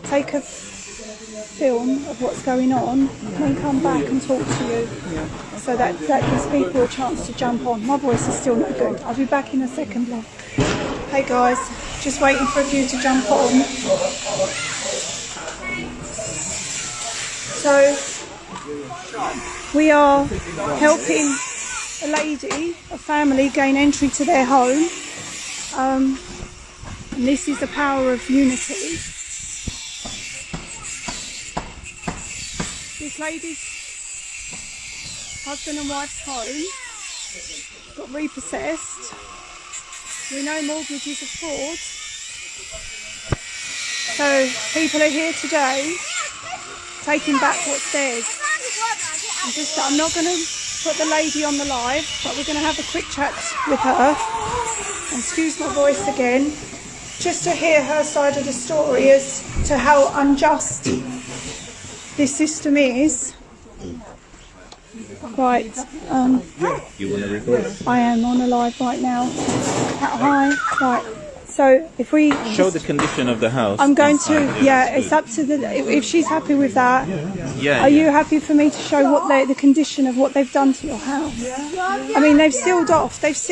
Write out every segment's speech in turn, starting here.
take a film of what's going on, then come back and talk to you, so that gives people a chance to jump on. My voice is still not good. I'll be back in a second, love. Hey guys, just waiting for a few to jump on. So we are helping a lady, a family, gain entry to their home. And this is the power of unity. This lady's husband and wife's home got repossessed. We know mortgages are fraud. So people are here today taking back what's theirs. I'm not going to put the lady on the live, but we're going to have a quick chat with her. Excuse my voice again, just to hear her side of the story as to how unjust this system is. Right, you want to record? I am on a live right now. Hi, right. So if we show the condition of the house, I'm going to. Yeah, it's up to the. If she's happy with that, Are you happy for me to show what the condition of what they've done to your house? I mean, they've sealed off. Let's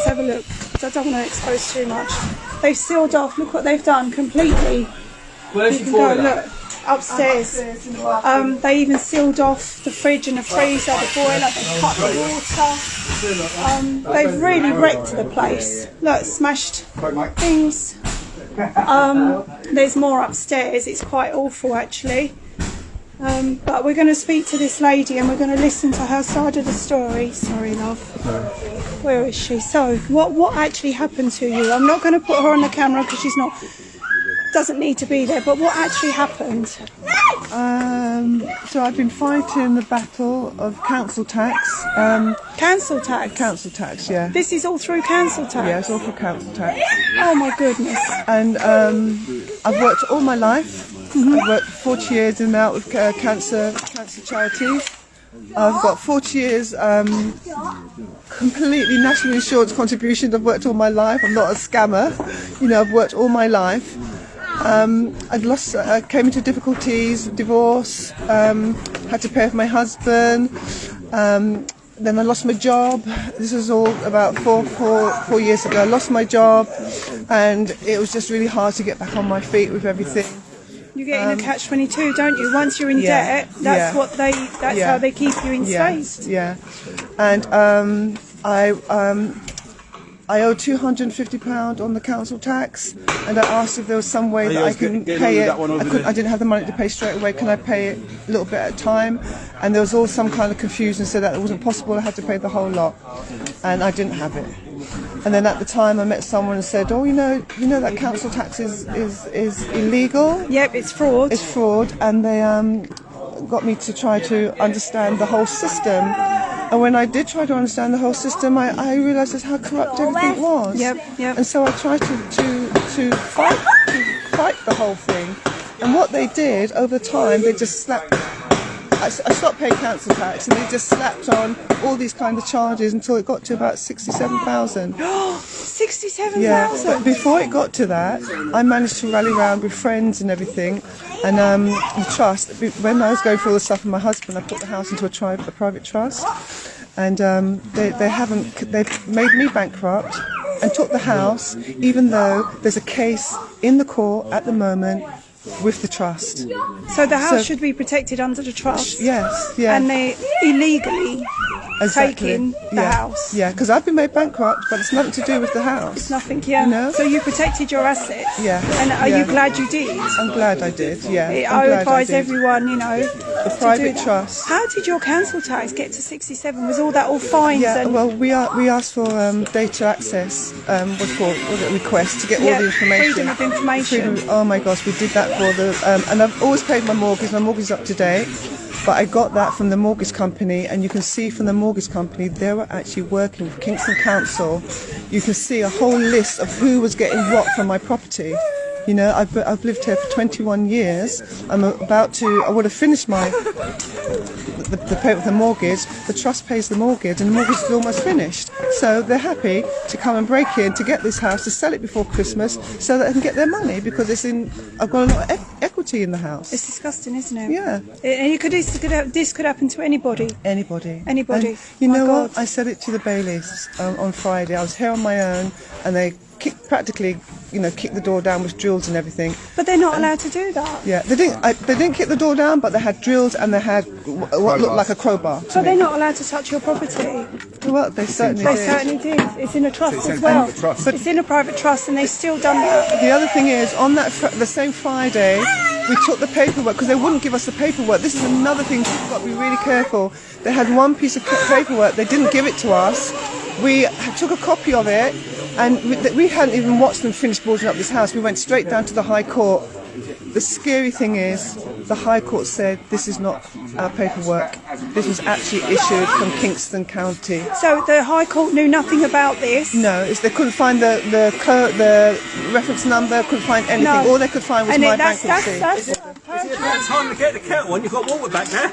have a look. I don't want to expose too much. They've sealed off. Look what they've done completely. You can go look upstairs. They even sealed off the fridge and the freezer, the boiler. They've cut the water. They've really wrecked the place. Look, smashed things. There's more upstairs. It's quite awful actually. But we're going to speak to this lady and we're going to listen to her side of the story. Sorry, love. Where is she? So, what actually happened to you? I'm not going to put her on the camera because she's not. Doesn't need to be there. But what actually happened? So I've been fighting the battle of council tax. Council tax? Council tax, yeah. This is all through council tax? Yeah, it's all for council tax. Oh my goodness. And I've worked all my life. I've worked 40 years in and out with cancer charities. I've got 40 years completely national insurance contributions. I've worked all my life. I'm not a scammer. You know, I've worked all my life. I came into difficulties, divorce, had to pay for my husband. Then I lost my job. This was all about four years ago. I lost my job, and it was just really hard to get back on my feet with everything. You get in a catch-22, don't you? Once you're in debt, that's how they keep you enslaved. Yeah. And I owe £250 on the council tax, and I asked if there was some way that I can pay it. I didn't have the money to pay straight away. Can I pay it a little bit at a time? And there was all some kind of confusion, so that it wasn't possible. I had to pay the whole lot, and I didn't have it. And then at the time, I met someone and said, "Oh, you know that council tax is illegal." Yep, it's fraud. It's fraud, and they got me to try to understand the whole system. And when I did try to understand the whole system, I realised just how corrupt everything was. Yep. And so I tried to fight the whole thing. And what they did over time, they just slapped. I stopped paying council tax, and they just slapped on all these kind of charges until it got to about 67,000. 67,000. Yeah, but before it got to that, I managed to rally around with friends and everything, and the trust. When I was going through all the stuff with my husband, I put the house into a private trust, and they've made me bankrupt and took the house, even though there's a case in the court at the moment with the trust. So the house should be protected under the trust. Yes, yeah. And they illegally taking the house. Yeah, because I've been made bankrupt, but it's nothing to do with the house. It's nothing, yeah. You know? So you protected your assets. Yeah. And are you glad you did? I'm glad I did, yeah. I advise everyone, the private trust. How did your council tax get to 67? Was all that all fines? Yeah, well, we asked for data access, what's called request to get all the information. Freedom of information. Oh my gosh, we did that for the, and I've always paid my mortgage. My mortgage is up to date. But I got that from the mortgage company, and you can see from the mortgage company they were actually working with Kingston Council. You can see a whole list of who was getting what from my property. You know, I've lived here for 21 years. I would have finished my the mortgage, the trust pays the mortgage, and the mortgage is almost finished. So they're happy to come and break in to get this house, to sell it before Christmas, so that they can get their money, because I've got a lot of equity in the house. It's disgusting, isn't it? Yeah. And this could happen to anybody. Anybody. Anybody. And you know God. what? I said it to the bailiffs on Friday. I was here on my own, and they practically kicked the door down with drills and everything. But they're not allowed to do that. Yeah, they didn't kick the door down, but they had drills and they had what looked like a crowbar. So they're not allowed to touch your property. Well, they certainly They did. certainly did. It's in a trust as well. But it's in a private trust, and they've still done that. the other thing is, on the same Friday, we took the paperwork because they wouldn't give us the paperwork. This is another thing we've got to be really careful. They had one piece of paperwork. They didn't give it to us. We took a copy of it, and we hadn't even watched them finish boarding up this house. We went straight down to the High Court. The scary thing is, the High Court said this is not our paperwork. This was actually issued from Kingston County. So the High Court knew nothing about this? No, they couldn't find the reference number, couldn't find anything. No. All they could find was my bankruptcy. It's about time to get the kettle on. You've got water back now.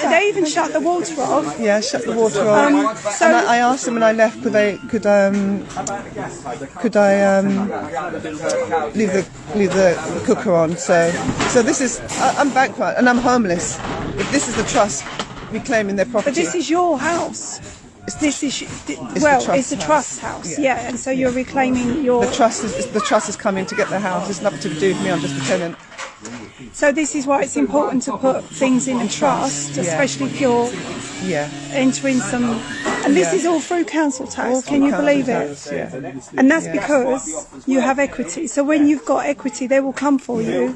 They even shut the water off. Yeah, shut the water off. And I asked them when I left, could I leave the cooker on? So this is, I'm bankrupt and I'm homeless. If this is the trust reclaiming their property. But this is your house. It's the trust house. Yeah, and so you're reclaiming your. The trust is coming to get the house. It's nothing to do with me. I'm just a tenant. So this is why it's important to put things in a trust, especially if you're entering some. And this is all through council tax. Can you believe it? And that's because you have equity. So when you've got equity, they will come for you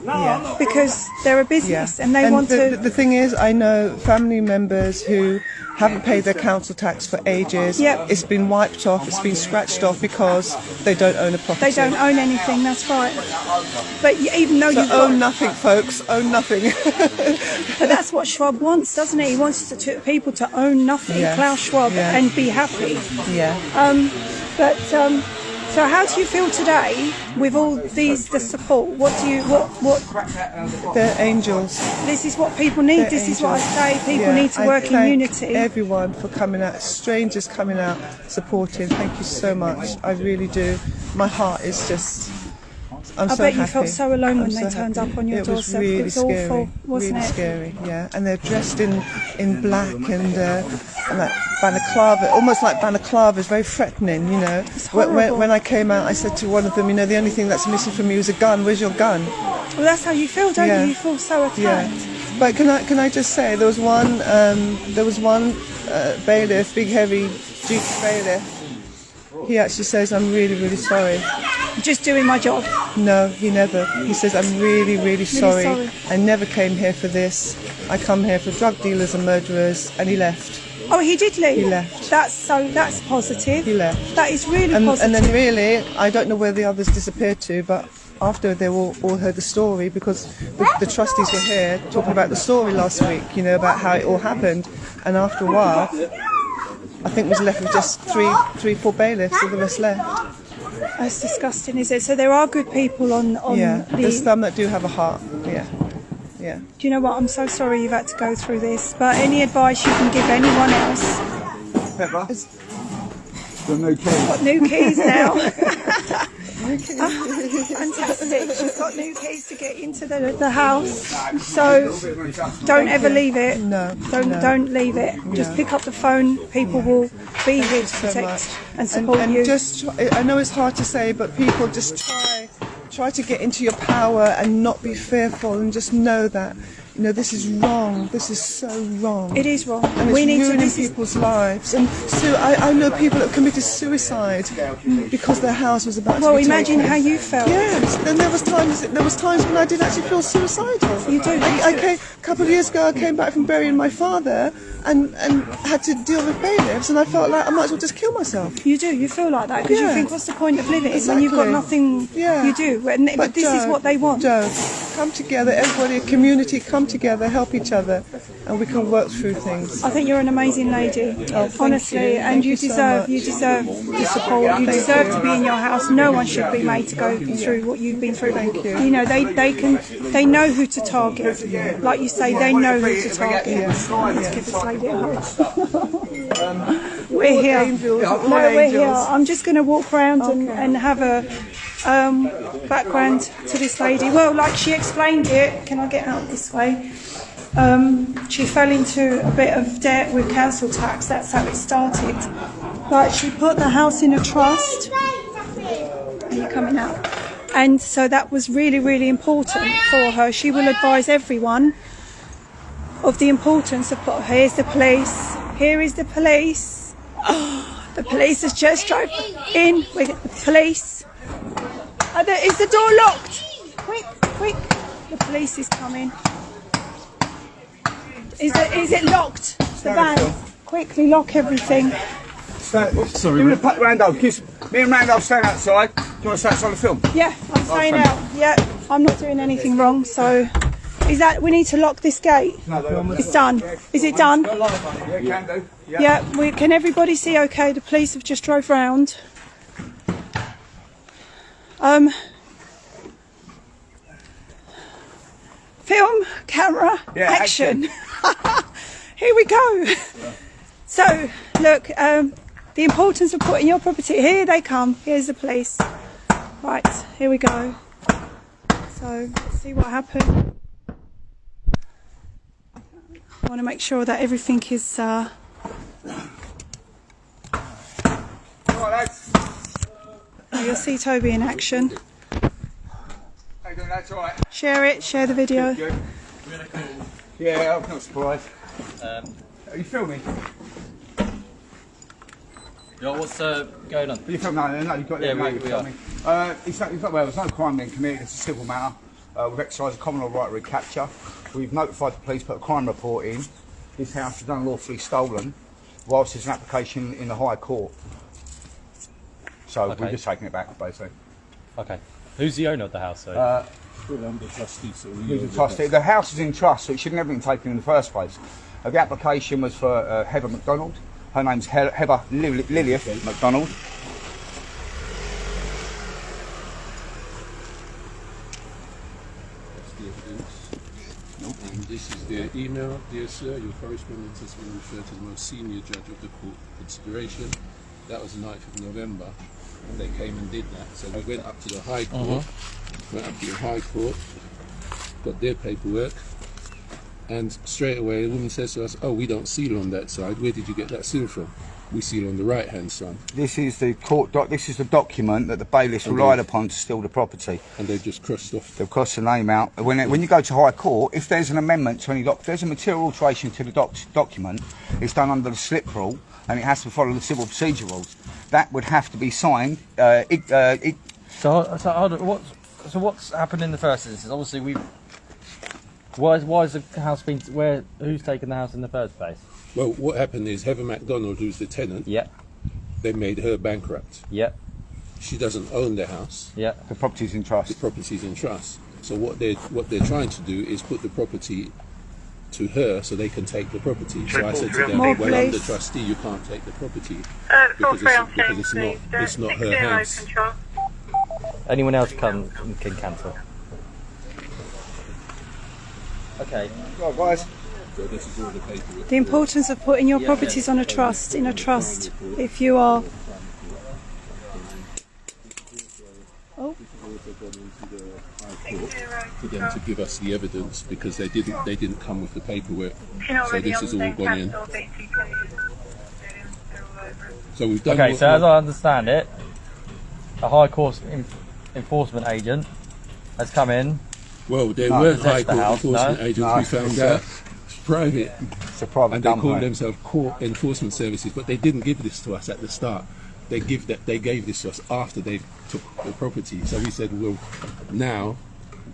because they're a business and they want to. The thing is, I know family members who haven't paid their council tax for ages. Yep. It's been wiped off, it's been scratched off because they don't own a property. They don't own anything, that's right. But even though you own nothing, folks, own nothing. But that's what Schwab wants, doesn't he? He wants people to own nothing, Klaus Schwab, and be happy. Yeah. So how do you feel today with all the support? They're angels. This is what people need. They're this angels. is what I say. People need to work in unity. Everyone for coming out, strangers coming out, supporting. Thank you so much. I really do. My heart is just. I bet you felt so alone when they turned up on your doorstep. Really it was scary, awful, wasn't really it? Scary, yeah. And they're dressed in black and like balaclava, almost like balaclavas, very threatening, you know. It's horrible. When I came out, I said to one of them, the only thing that's missing from you is a gun. Where's your gun? Well, that's how you feel, don't you? You feel so attacked. Yeah. But can I just say, there was one bailiff, big heavy duty bailiff. He actually says, I'm really, really sorry. Just doing my job. No, he never. He says, I'm really, really sorry. I never came here for this. I come here for drug dealers and murderers. And he left. Oh, he did leave? He left. That's positive. He left. That is really positive. And then really, I don't know where the others disappeared to, but after they all heard the story, because the trustees were here talking about the story last week, about how it all happened. And after a while, I think was left with just three, 4 bailiffs, and the rest left. That's disgusting, is it? So there are good people on there's some that do have a heart. Yeah. Do you know what? I'm so sorry you've had to go through this. But any advice you can give anyone else? Pepper. Got no keys. Got new keys now. Fantastic. She's got new keys to get into the house. So don't ever leave it. No. Don't leave it. Just pick up the phone. People will be here to protect and support you. I know it's hard to say, but people just try to get into your power and not be fearful, and just know that this is wrong. This is so wrong. It is wrong. And it's ruining people's lives. And I know people that committed suicide because their house was about to be taken. Well, imagine how you felt. Yes. And there was times when I did actually feel suicidal. You do. A couple of years ago, I came back from burying my father and had to deal with bailiffs, and I felt like I might as well just kill myself. You do. You feel like that because you think, what's the point of living when Exactly. you've got nothing? Yeah. You do. But this is what they want. Joe, come together, everybody, a community, come together, help each other, and we can work through things. I think you're an amazing lady, honestly, and you deserve the support. You deserve to be in your house. No one should be made to go through what you've been through. Thank you. You know, they know who to target. Like you say, they know who to target. Let's give this lady a hug. We're here. We're here. I'm just going to walk around and have a background to this lady. Well, like she explained it, can I get out this way? She fell into a bit of debt with council tax. That's how it started. Like she put the house in a trust. Are you coming out? And so that was really, really important for her. She will advise everyone of the importance of here's the police. Here is the police. Oh, the police has just drove in with the police. Is the door locked? Quick, quick. The police is coming. Is it locked? The van. Quickly lock everything. Sorry, Randall, me and Randall stand outside. Do you want to stay outside the film? Yeah, I'm staying out. Yeah, I'm not doing anything wrong, so... Is that, we need to lock this gate? No, it's done. Is it done? Yeah, can do. Yeah, can everybody see okay? The police have just drove round. Film, camera, action. Here we go. So, look, the importance of putting your property... Here they come. Here's the police. Right, here we go. So, let's see what happened. I want to make sure that everything is... You'll see Toby in action. That's all right. Share it, share the video. Yeah, I'm not surprised. Are you filming? Yo, what's going on? Are you filming? No, you've got we are. There's no crime being committed, it's a civil matter. We've exercised a common law right of recapture. We've notified the police, put a crime report in. This house is unlawfully stolen whilst there's an application in the High Court. So we're just taking it back, basically. Okay. Who's the owner of the house, though? I'm the trustee, so who's the trustee? The house is in trust, so it should never have been taken in the first place. The application was for Heather McDonald. Her name's Heather Lillian McDonald. And this is their email. Dear sir, your correspondence has been referred to the most senior judge of the court for consideration. That was the 9th of November, and they came and did that. So we went up to the High Court, got their paperwork, and straight away the woman says to us, oh, we don't seal on that side. Where did you get that seal from? We seal on the right-hand side. This is the court this is the document that the bailiffs relied upon to steal the property. And they've just crossed off. They've crossed the name out. When you go to High Court, if there's an amendment to any if there's a material alteration to the document, it's done under the slip rule, and it has to follow the civil procedure rules. That would have to be signed. So hold on, what's happened in the first instance? Obviously, why is the house been... Who's taken the house in the first place? Well, what happened is Heather McDonald, who's the tenant, they made her bankrupt. She doesn't own the house. The property's in trust. The property's in trust. So what they're trying to do is put the property to her so they can take the property. So I said to them, well, I'm the trustee, you can't take the property because it's not her house. Anyone else can cancel. Okay. Right, guys. So this is all the paperwork. The importance of putting your properties on a trust, in a trust. If you are... Oh. For them to give us the evidence because they didn't come with the paperwork. So this has all gone in. So we've done. Okay, so as I understand it, a High Court enforcement agent has come in. Well, there weren't High Court enforcement agents. We found out it's private. It's a private. And they called themselves Court Enforcement Services, but they didn't give this to us at the start. They gave this to us after they took the property. So we said, well, now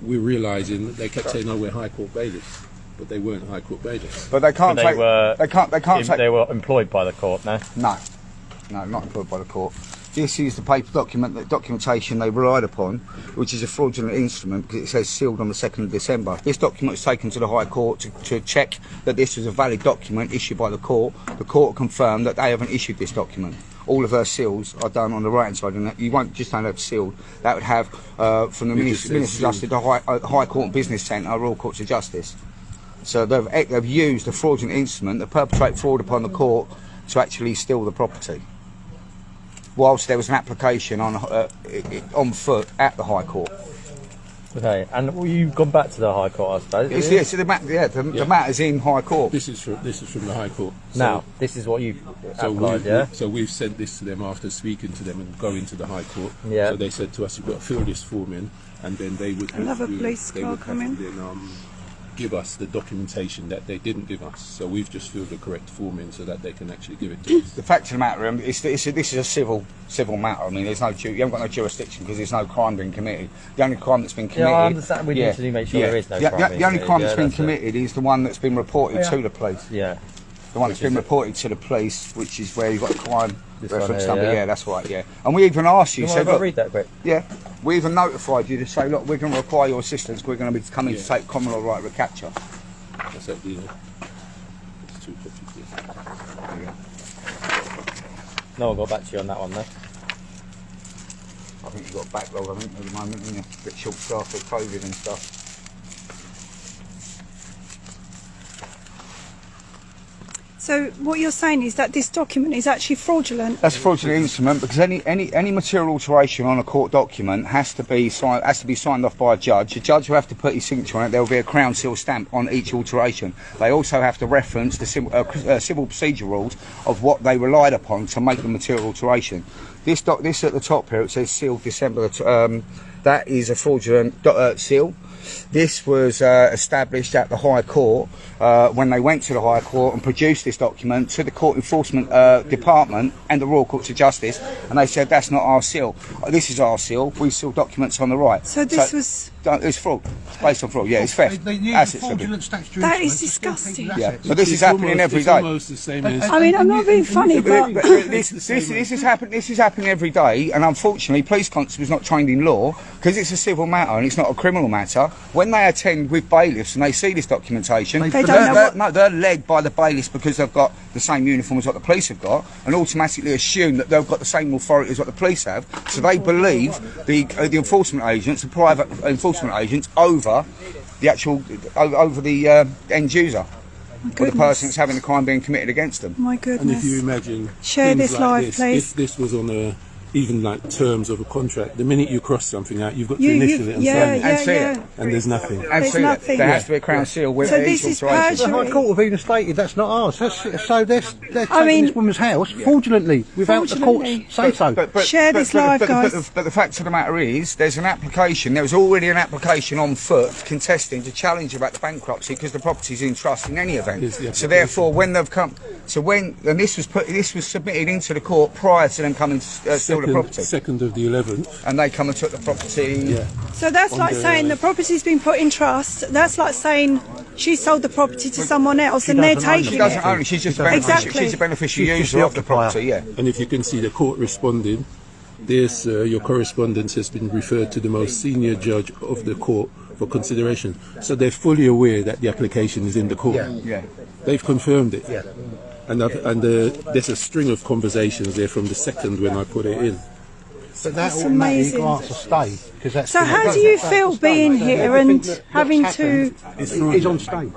we're realising that they kept saying, "Oh, we're High Court bailiffs," but they weren't High Court bailiffs. But they can't take. They can't take. They were employed by the court, no? No, not employed by the court. This is the paper documentation they relied upon, which is a fraudulent instrument because it says sealed on the 2nd of December. This document was taken to the High Court to check that this was a valid document issued by the court. The court confirmed that they haven't issued this document. All of her seals are done on the right hand side, and you won't just have sealed. That would have from the Minister of Justice, the High Court and Business Centre, Royal Courts of Justice. So they've used a fraudulent instrument to perpetrate fraud upon the court to actually steal the property, whilst there was an application on foot at the High Court. Okay, and you've gone back to the High Court, I suppose. The matter's in High Court. This is from the High Court. Now, this is what you've applied, yeah? So we've sent this to them after speaking to them and going to the High Court. Yeah. So they said to us, you've got to fill this form in, and then they would have Another to, police car coming. Give us the documentation that they didn't give us. So we've just filled the correct form in so that they can actually give it to us. The fact of the matter, this is a civil matter. I mean, you haven't got no jurisdiction because there's no crime being committed. The only crime that's been committed... Yeah, I understand. We need to make sure there is no crime. The only crime that's been committed is the one that's been reported to the police. Yeah. The one that's been reported to the police, which is where you've got a crime reference here, number. yeah. Yeah, that's right, yeah. And we even asked you... I'll read that quick. Yeah. We even notified you to say, look, we're going to require your assistance. We're going to be coming to take common law right of recapture. That's it, it's 2 copies. No one got back to you on that one, though. I think you've got a backlog, I think, at the moment, and you're a bit short-staffed with COVID and stuff. So what you're saying is that this document is actually fraudulent? That's a fraudulent instrument because any material alteration on a court document has to be signed off by a judge. The judge will have to put his signature on it. There will be a Crown Seal stamp on each alteration. They also have to reference the civil procedure rules of what they relied upon to make the material alteration. This at the top here, it says sealed December. That is a fraudulent seal. This was established at the High Court when they went to the High Court and produced this document to the Court Enforcement Department and the Royal Courts of Justice, and they said that's not our seal. This is our seal. We seal documents on the right. So this was... It's fraud. It's based on fraud. Yeah, it's theft. That is disgusting. Yeah, but this is happening every day. Almost the same as... I mean, I'm not being funny, but... This is happening every day, and unfortunately, police constables not trained in law because it's a civil matter and it's not a criminal matter. When they attend with bailiffs and they see this documentation, they're led by the bailiffs because they've got the same uniform as what the police have got, and automatically assume that they've got the same authority as what the police have. So they believe the enforcement agents, the private enforcement agents, over the actual end user, or the person that's having the crime being committed against them. My goodness. And if you imagine share this like live, please. If this was on even like terms of a contract, the minute you cross something out, you've got to initial it and sign it, and there's nothing. There's nothing. There has to be a Crown Seal with so this is perjury. The High Court have even stated that's not ours. So they're taking this woman's house fraudulently without the courts say so. Share this live, guys. But the fact of the matter is, there's an application. There was already an application on foot contesting to challenge about the bankruptcy because the property's in trust in any event. So therefore, when they've come, this was submitted into the court prior to them coming to steal the property. 2nd of the 11th. And they come and took the property. Yeah. So that's like saying the property's been put in trust. That's like saying she sold the property to someone else and they're taking it. She doesn't own it. She's just she's a beneficial user of the property. Yeah. And if you can see, the court responded. This your correspondence has been referred to the most senior judge of the court for consideration. So they're fully aware that the application is in the court. Yeah. They've confirmed it. Yeah. And there's a string of conversations there from the 2nd when I put it in. But that automatically grants a stay. So how do you feel being here and having to is on stay.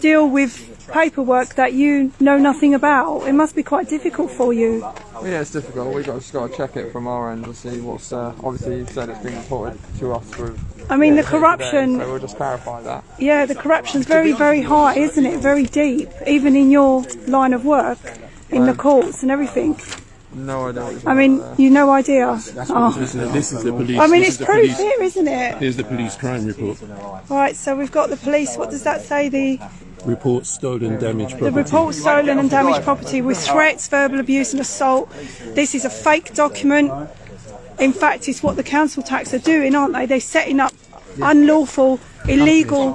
deal with paperwork that you know nothing about? It must be quite difficult for you. Yeah, it's difficult. We've just got to check it from our end to see what's... obviously, you said it's been reported to us through... I mean, the corruption... So we'll just clarify that. Yeah, the corruption's very, very high, isn't it? Very deep, even in your line of work, in the courts and everything. No idea. I mean, you no idea. This is the police. I mean, it's proof here, isn't it? Here's the police crime report. Right, so we've got the police. What does that say? The report stolen damaged property. The report stolen and damaged property with threats, verbal abuse and assault. This is a fake document. In fact, it's what the council tax are doing, aren't they? They're setting up unlawful, illegal...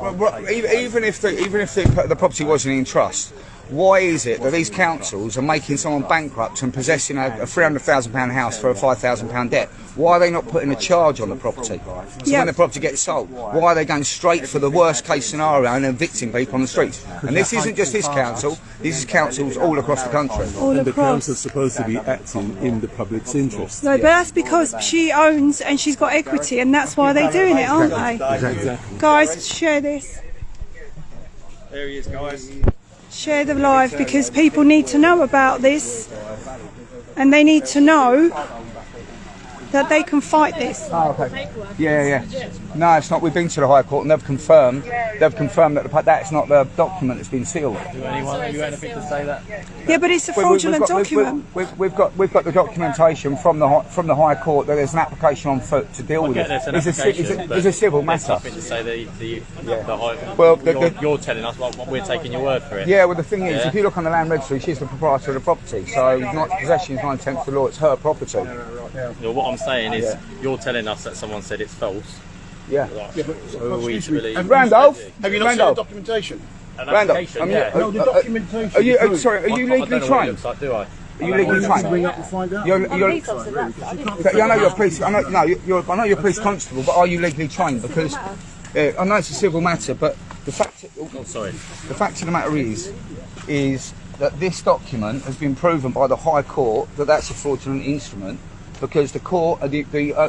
Even if the property wasn't in trust, why is it that these councils are making someone bankrupt and possessing a £300,000 house for a £5,000 debt? Why are they not putting a charge on the property? So when the property gets sold, why are they going straight for the worst case scenario and evicting people on the streets? And this isn't just this council, this is councils all across the country. And the council's supposed to be acting in the public's interest. No, but that's because she owns and she's got equity, and that's why they're doing it, aren't they? Exactly. Guys, share this. There he is, guys. Share the live, because people need to know about this, and they need to know that they can fight this. Oh, okay. Yeah. No, it's not. We've been to the High Court and they've confirmed that that's not the document that's been sealed. Have you anything to say that? Yeah, but it's a fraudulent document. We've got the documentation from the High Court that there's an application on foot to deal with it. It's a civil matter. Nothing to say the High. Well, you're telling us what we're taking your word for it. Yeah, well the thing is, if you look on the land registry, she's the proprietor of the property, so possession is 9/10 of the law. It's her property. What I'm saying is, you're telling us that someone said it's false. Yeah. Who are we to believe? And Randolph, have you not seen the documentation? Randolph, No, the documentation. Are you legally trained? Do I? Are you legally trained? Ring up and find out. I know you're a police. I know you're a police constable, but are you legally trained? Because I know it's a civil matter, but the fact of the matter is that this document has been proven by the High Court that that's a fraudulent instrument, because the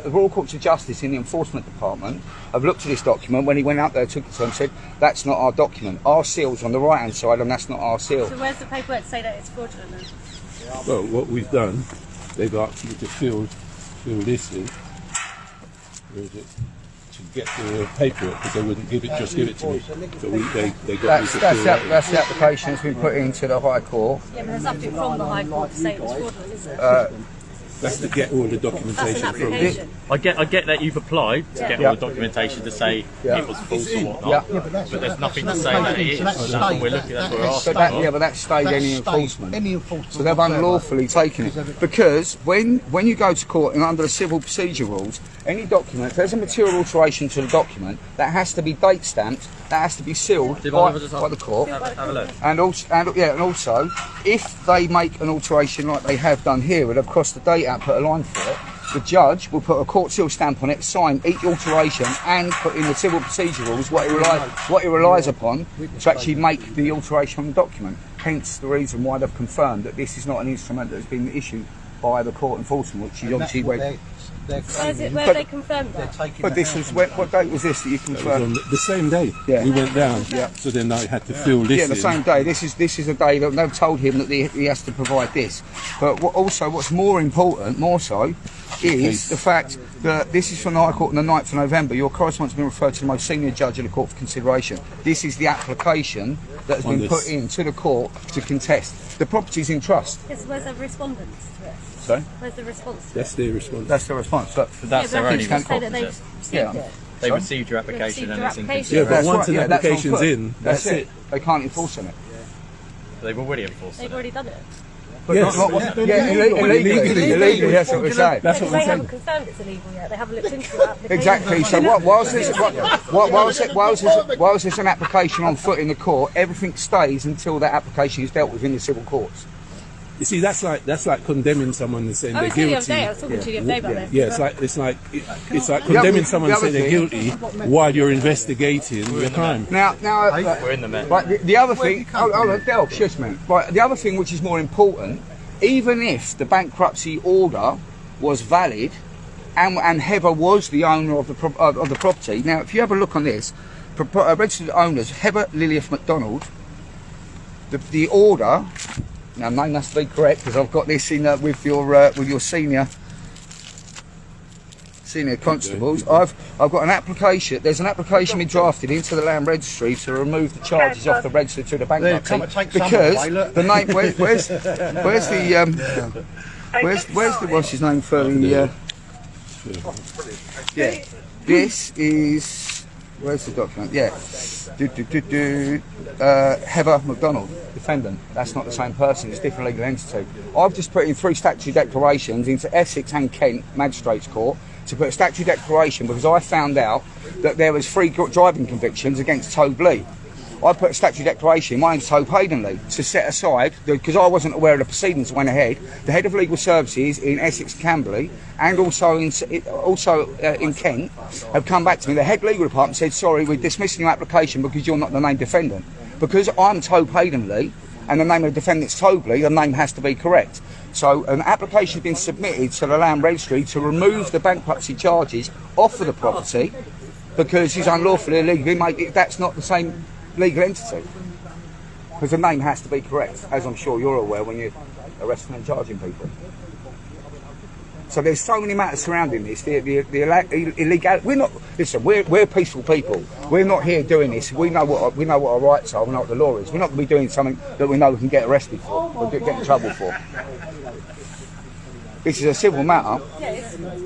Royal Courts of Justice in the Enforcement Department have looked at this document when he went out there, took it to them, and said, that's not our document. Our seal's on the right-hand side, and that's not our seal. So where's the paperwork to say that it's fraudulent then? Well, what we've done, they've asked me to fill this in. Where is it? To get the paperwork, because they wouldn't give it to me. So they got me to fill that's the application that's been put into the High Court. Yeah, but there's nothing from the High Court to say it was fraudulent, is there? That's to get all the documentation from it. I get that you've applied to get all the documentation to say it was false or whatnot, but there's nothing to say that it is. That's what we're looking at. But that stayed any enforcement. So they've unlawfully taken it. Because when you go to court and under the civil procedure rules, any document, if there's a material alteration to the document, that has to be date stamped, that has to be sealed by the court. Have a look. And also, if they make an alteration like they have done here, where they've crossed the date out, put a line for it, the judge will put a court seal stamp on it, sign each alteration, and put in the civil procedure rules what it relies upon to actually make the alteration on the document. Hence the reason why they've confirmed that this is not an instrument that's been issued by the court enforcement, which is obviously where Where they confirmed that? But this was what date was this that you confirmed? the same day. Yeah. We went down. Yeah. So then I had to fill this. Yeah, the same day. This is a day that they've told him that he has to provide this. But what's more important, more so, is the fact that this is from the High Court on the 9th of November. Your correspondence has been referred to the most senior judge of the court for consideration. This is the application that has been put into the court to contest. The property's in trust. Yes, where's the respondents to it? Sorry? Where's the response? That's their response. That's the response. But that's their only response. Say that they've received it. They received your application and it's in Yeah, consideration. but once an application's in, that's it. They can't enforce on it. They've already enforced They've it. already done it. Yes. Illegally, that's what we're saying. That's what They we're saying. haven't confirmed it's illegal yet. They haven't looked into your application. Exactly. So whilst there's an application on foot in the court, everything stays until that application is dealt with in the civil courts. You see, that's like condemning someone and saying I they're was here the guilty. other day. I was talking to you the other day about this. Yeah, it's like condemning someone and saying they're guilty while you're investigating the crime. Now, We're in the mess. right, the other thing, Del, excuse me. Right, the other thing which is more important, even if the bankruptcy order was valid, and Heather was the owner of the property. Now, if you have a look on this, registered owners Heather Lillian McDonald. The order. Now, name has to be correct because I've got this in with your senior constables. I've got an application. There's an application been drafted into the land registry to remove the charges off the register to the bankruptcy because the name. Where's the what's his name for the? Yeah, this is. Where's the document? Yeah. Heather McDonald, defendant. That's not the same person, it's a different legal entity. I've just put in 3 statutory declarations into Essex and Kent Magistrates Court to put a statutory declaration because I found out that there was 3 driving convictions against Tobe Lee. I put a statutory declaration, my name's Tobe Haydenley, to set aside, because I wasn't aware of the proceedings that went ahead, the head of legal services in Essex, Camberley, and also in Kent, have come back to me. The head legal department said, sorry, we're dismissing your application because you're not the named defendant. Because I'm Tobe Haydenley, and the name of the defendant's Tobley, the name has to be correct. So an application has been submitted to the Land Registry to remove the bankruptcy charges off of the property because he's unlawfully illegally, that's not the same legal entity. Because the name has to be correct, as I'm sure you're aware when you're arresting and charging people. So there's so many matters surrounding this. The illegal. We're peaceful people. We're not here doing this. We know what our rights are. We know what the law is. We're not going to be doing something that we know we can get arrested for or get in trouble for. This is a civil matter.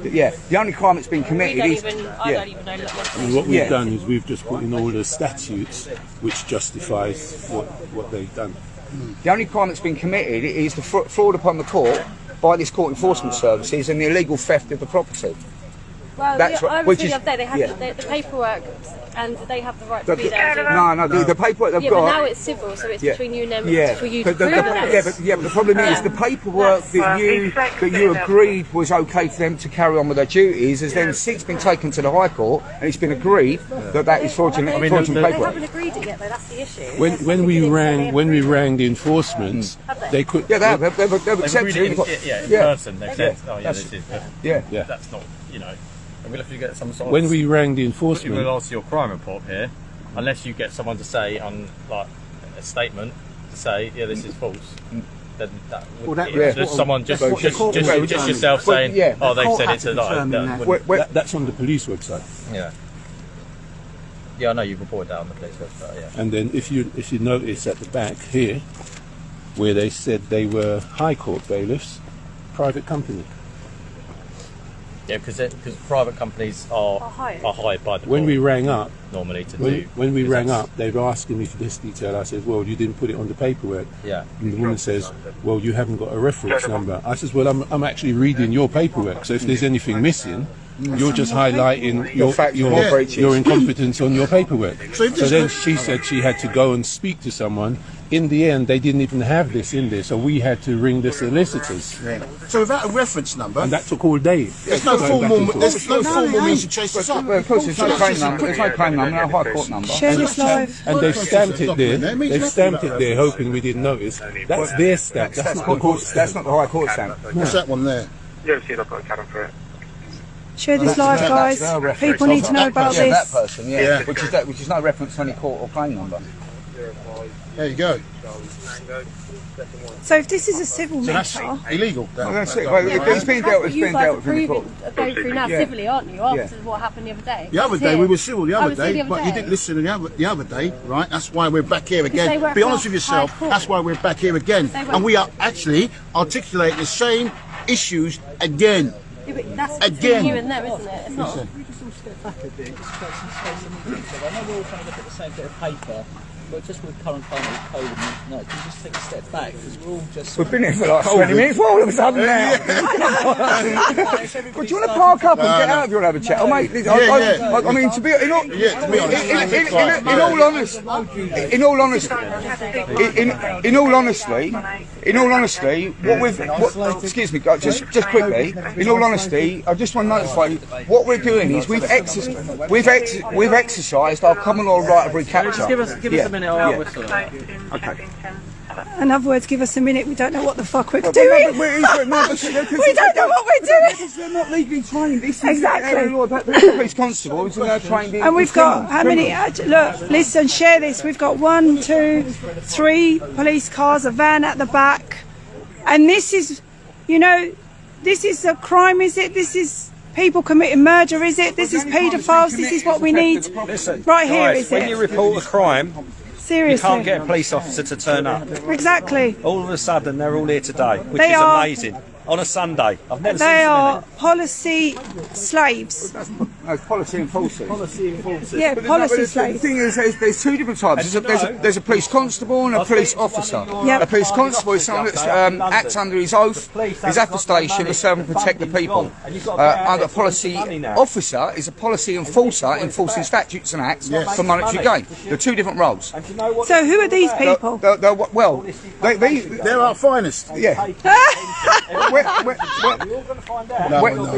Yeah. The only crime that's been committed is. I don't even know. What we've done is we've just put in all the statutes which justifies what they've done. The only crime that's been committed is the fraud upon the court by this court enforcement services and the illegal theft of the property. Well, that's I right, was the other day, they had the paperwork and they have the right to be there. No, the paperwork they've got. But now it's civil, so it's between you and them for you to prove that. Yeah, but the problem is the paperwork that you agreed was okay for them to carry on with their duties has then since been taken to the High Court and it's been agreed that is fraudulent paperwork. They haven't agreed it yet, though. That's the issue. When we rang the enforcement, they could. Yeah, they've accepted it. In person, they've said, oh yeah, this is. Yeah, that's not, and we'll have to get some sort of. When we rang the enforcement, with regards to your crime report here, unless you get someone to say on like a statement to say, yeah, this is false. Then that would someone just yourself saying, oh, they've said it's a lie. That's on the police website. Yeah, I know you've reported that on the police website. Yeah. And then if you notice at the back here, where they said they were High Court bailiffs, private company. Yeah, because private companies are hired by the When court we rang up, normally to when, do. when we rang up, they were asking me for this detail. I said, well, you didn't put it on the paperwork. Yeah. And the woman says, well, you haven't got a reference number. I says, well, I'm actually reading your paperwork, so if there's anything missing, you're just highlighting your incompetence on your paperwork. So then she said she had to go and speak to someone. In the end, they didn't even have this in there, so we had to ring the solicitors. So without a reference number, and that took all day. There's no formal means to chase this up. Well, of course, there's no claim number. There's no claim number, no High Court number. Share this live. And they've stamped it there. They've stamped it there, hoping we didn't notice. That's their stamp. That's not the court stamp. That's not the High Court stamp. What's that one there? Share this live, guys. People need to know about this. That person, which is no reference to any court or claim number. There you go. So if this is a civil that's matter, illegal. It's been dealt with in the court. Going through now civilly, aren't you? After what happened the other day. The other day we were civil. The other day, but you didn't listen the other day, right? That's why we're back here again. Be honest with yourself. That's why we're back here again, and we are actually articulating the same issues again. Yeah, but that's between you and them, isn't it? It's not. We just all step back a bit, just create some space in the middle. I know we're all trying to look at the same bit of paper, but just with current code and can you just take a step back because we're all just. We've been here for like 20 minutes. What all of a sudden now? Well, do you want to park up and get out of your have a chat? I mean, to be in all honesty, excuse me, just quickly. In all honesty, I just want to notify you. What we're doing is we've exercised our common law right of recapture. Just give us a minute. Okay. in other words, give us a minute. We don't know what the fuck we're doing. We don't know what we're doing. Because they're not legally trained. This is exactly. The police constable is trained in. And we've got how many? Look, listen, share this. We've got 1, 2, 3 police cars, a van at the back, and this is, you know, this is a crime. Is it? This is people committing murder. Is it? This is paedophiles. This is what we need. Listen, right here. Guys, is when it? you report a crime, seriously, you can't get a police officer to turn up. Exactly. All of a sudden, they're all here today, which is amazing. On a Sunday, I've never seen so many. They are policy slaves. No, it's policy enforcers. Policy enforcers. Yeah, But policy the slaves. thing is, there's two different types. There's a police constable and a police officer. Yep. A police constable is someone that acts under his oath, his attestation to serve and protect the people. And a policy officer is a policy enforcer enforcing statutes and acts for monetary gain. They're two different roles. So who are these people? Well, They're our finest. yeah.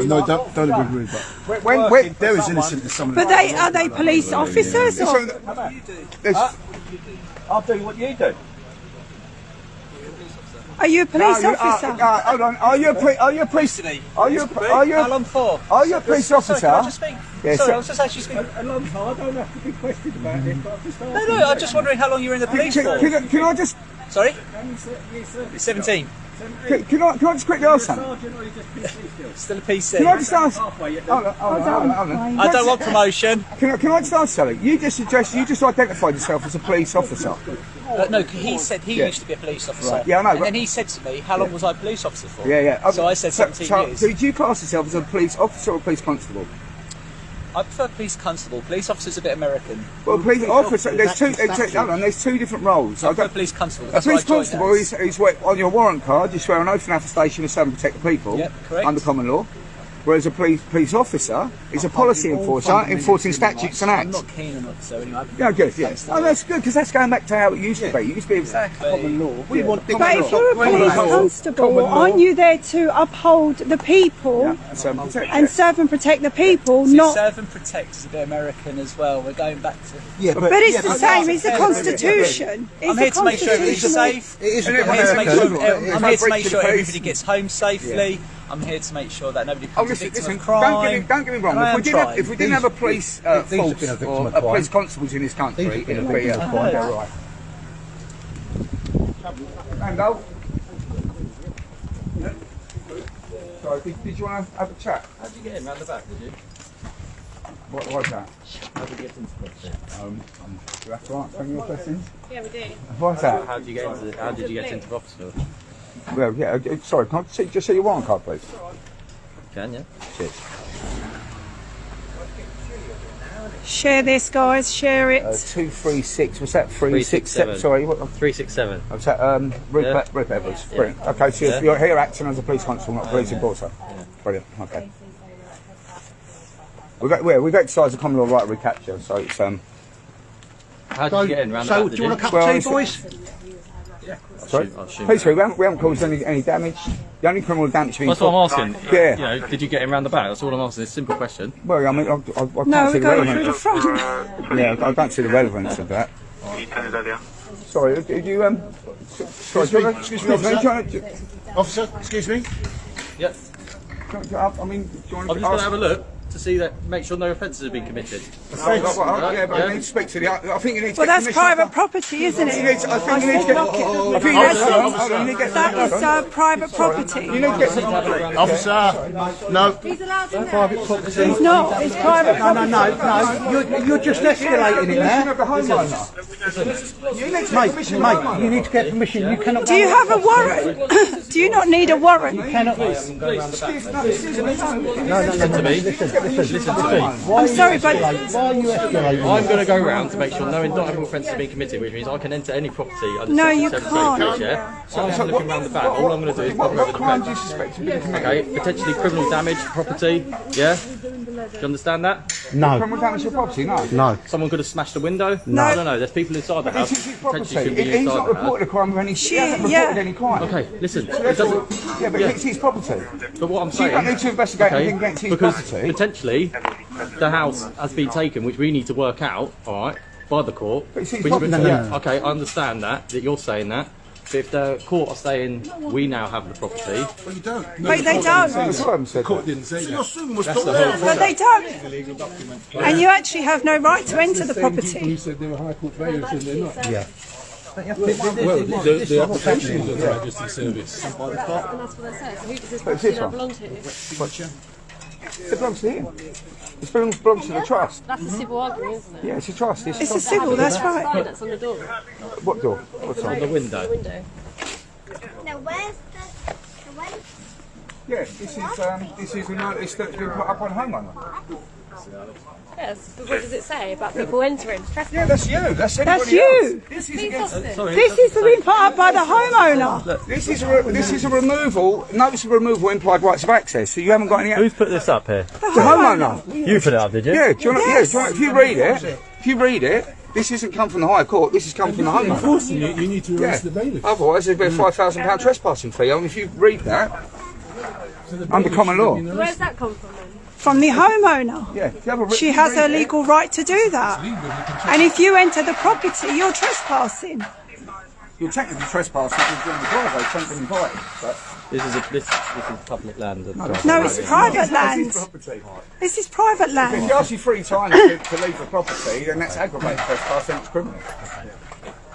No, don't be rude. But they're as innocent as some of them. But are they police officers? Or? I'll do what you do. Are you a police officer? Hold on. Are you a police? Are you a police officer? Sorry, can I just speak? Yes. Sorry, I was just actually speaking. A long time. I don't have to be questioned about this. But I'm just No, I'm just wondering how long you're in the police for. Can I just? Sorry? 17. Can I just quickly ask something? Still a PC. Can I just ask? Hold on. I don't want promotion. Can I just ask something? You just identified yourself as a police officer. No, he said he used to be a police officer. Right. Yeah, I know. And then he said to me, how long was I a police officer for? Yeah. So I said 17 years. So did you class yourself as a police officer or a police constable? I prefer police constable. Police officer's a bit American. Well, police officer, there's two different roles. I prefer police constable. A That's police why I joined constable us. is on your warrant card, you swear an oath and attestation to serve and protect the people correct. under common law. Whereas a police officer is a policy enforcer enforcing statutes and I'm acts. not keen on it, so anyway. Yeah, good, yes. Oh, that's good, because that's going back to how it used to be. It used to be common law. We want But if you're a police constable, aren't you there to uphold the people and serve and protect the people, See, not... serve and protect is a bit American as well. We're going back to... Yeah, But it's the same, it's the Constitution. I'm here to make sure everybody's safe. It is I'm here to make sure the everybody gets home safely. I'm here to make sure that nobody becomes a victim of Don't crime. get me wrong. If we didn't have a police force or police constables in this country, it'd be right. Randall? Sorry, did you want to have a chat? How did you get in round the back, did you? What was that? How did you get into the property? You have to answer any more questions? Yeah, we do. What's that? How did you get into the property? Well, yeah, sorry, can I just see your warrant card, please? Can you? Cheers. Share this, guys, share it. 236, was that 367? 367. Sorry, what? 367. Was that Rip Evans? Brilliant. Okay, so you're here acting as a police constable, not a police enforcer. Brilliant, okay. We've exercised the common law right of recapture, so it's... How did you get in round the So, back, do you want a did cup of tea, boys? Sorry? I'll assume Please, we haven't caused any damage. The only criminal damage being... That's what I'm asking. Yeah. You know, did you get in round the back? That's all I'm asking. It's a simple question. Well, I mean, I can't No, see we're the going through relevance. the front. Yeah, I don't see the relevance of that. Sorry, did you... Sorry, Excuse me, officer, excuse me. Yep. I mean, do you want I'm just going to have a look to see that, make sure no offences have been committed. Yeah, but I need to speak to the... I think you need to Well, get that's permission private from- property, isn't it? I think you need to get... I think you need to hold on, you need to get... That is private property. You need to get... Officer, no. He's allowed in there. Private property. It's not, it's private property. No. You're just escalating it Permission now. of the homeowner. You need to get permission. Mate, you need to get permission. You cannot. Do you have a warrant? Do you not need a warrant? Cannot. No. Listen to me. I'm sorry, but Why are you escalating? I'm going to go round to make sure no indictable offence has been committed, which means I can enter any property under No, Section you 778, can't. yeah? So I'm looking round the back. All I'm going to do is pop over the Crimes you fence. suspect have been committed? Okay, potentially criminal damage, property, yeah? Do you understand that? No. Criminal damage to property, no. No. Someone could have smashed the window? No. I don't know, there's people inside the house. This is his property. Potentially could be He's inside not the house. reported a crime of any... He hasn't yeah. reported any crime. Okay, listen, it Therefore, doesn't... yeah, but it's his property. But what I'm So you saying... don't need to investigate okay, anything against his because property. potentially the house has been taken, which we need to work out, alright, by the court. But it's his Which- property. No. Okay, I understand that you're saying that. But if the court are saying we now have the property, Well, you don't. Wait, they don't. That's what I'm saying. Court didn't say So you're that. assuming we're That's still the whole there. But they don't. And you actually have no right to enter the Who property. said they were high court bailiffs and they're not? Yeah. Well, the application is on the registered service. And that's what they say. So who does this But it's property this now one. belong to? It belongs to him. It belongs to the trust. That's a civil argument, isn't it? Yeah, it's a trust. It's a civil, that's right. Sign that's on the door. What door? What's on? the window. Window. Now where's the Yeah, this is a notice that's been put up on homeowner. Yes, but what does it say about people entering? Yeah, that's you. That's anybody That's you. This is Please against, This is been put up by the homeowner. this is a removal, notice of removal implied rights of access. So you haven't got any. Who's put this up here? The homeowner. You put it up, did you? Yeah. Do you want, yeah. Do you want, if you read it, this hasn't come from the High Court. This has come from the homeowner. Unfortunately, you need to arrest the bailiff. Otherwise, there'd be a £5,000 trespassing fee. I mean, if you read that, under common law. Where's that come from then? From the homeowner. Yeah. If you have a She has a legal right to do that. And if you enter the property, you're trespassing. You're technically trespassing because you're in the driveway. It's not been invited. But This is public land. No, it's private land. This is private if land. you ask you 3 times to leave the property, then that's aggravated trespass and it's criminal.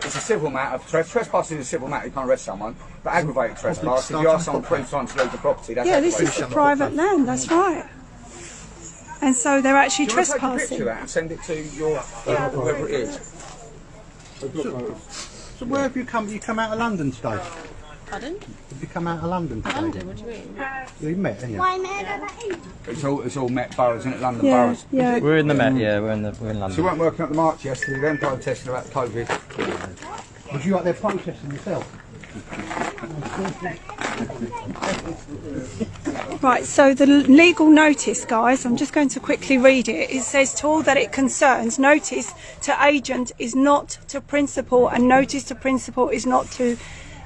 It's a civil matter. Trespassing is a civil matter. You can't arrest someone. But aggravated trespass, if you ask someone 3 times to leave the property, that's Yeah, this is private land. That's right. And so they're actually Do you want to take a picture trespassing. of that and send it to your whoever it is? So where have you come? You come out of London today? Pardon? Have you come out of London today? London, what do you mean? You met, haven't you? Why murder? It's all Met boroughs, isn't it? London Yeah, boroughs. yeah. We're in the Met, yeah, we're in London. So you weren't working at the march yesterday, then protesting about COVID. Was you out there protesting yourself? Right, so the legal notice, guys, I'm just going to quickly read it. It says, to all that it concerns, notice to agent is not to principal and notice to principal is not to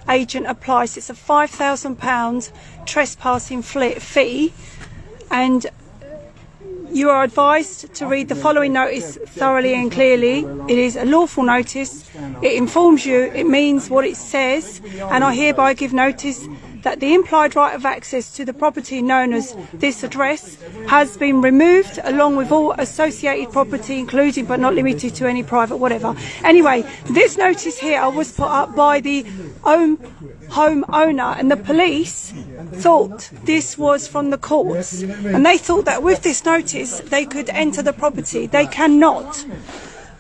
agent applies. It's a £5,000 trespassing fee, and you are advised to read the following notice thoroughly and clearly. It is a lawful notice. It informs you, it means what it says, and I hereby give notice that the implied right of access to the property known as this address has been removed, along with all associated property, including but not limited to any private whatever. Anyway, this notice here was put up by the homeowner, and the police thought this was from the courts, and they thought that with this notice they could enter the property. They cannot.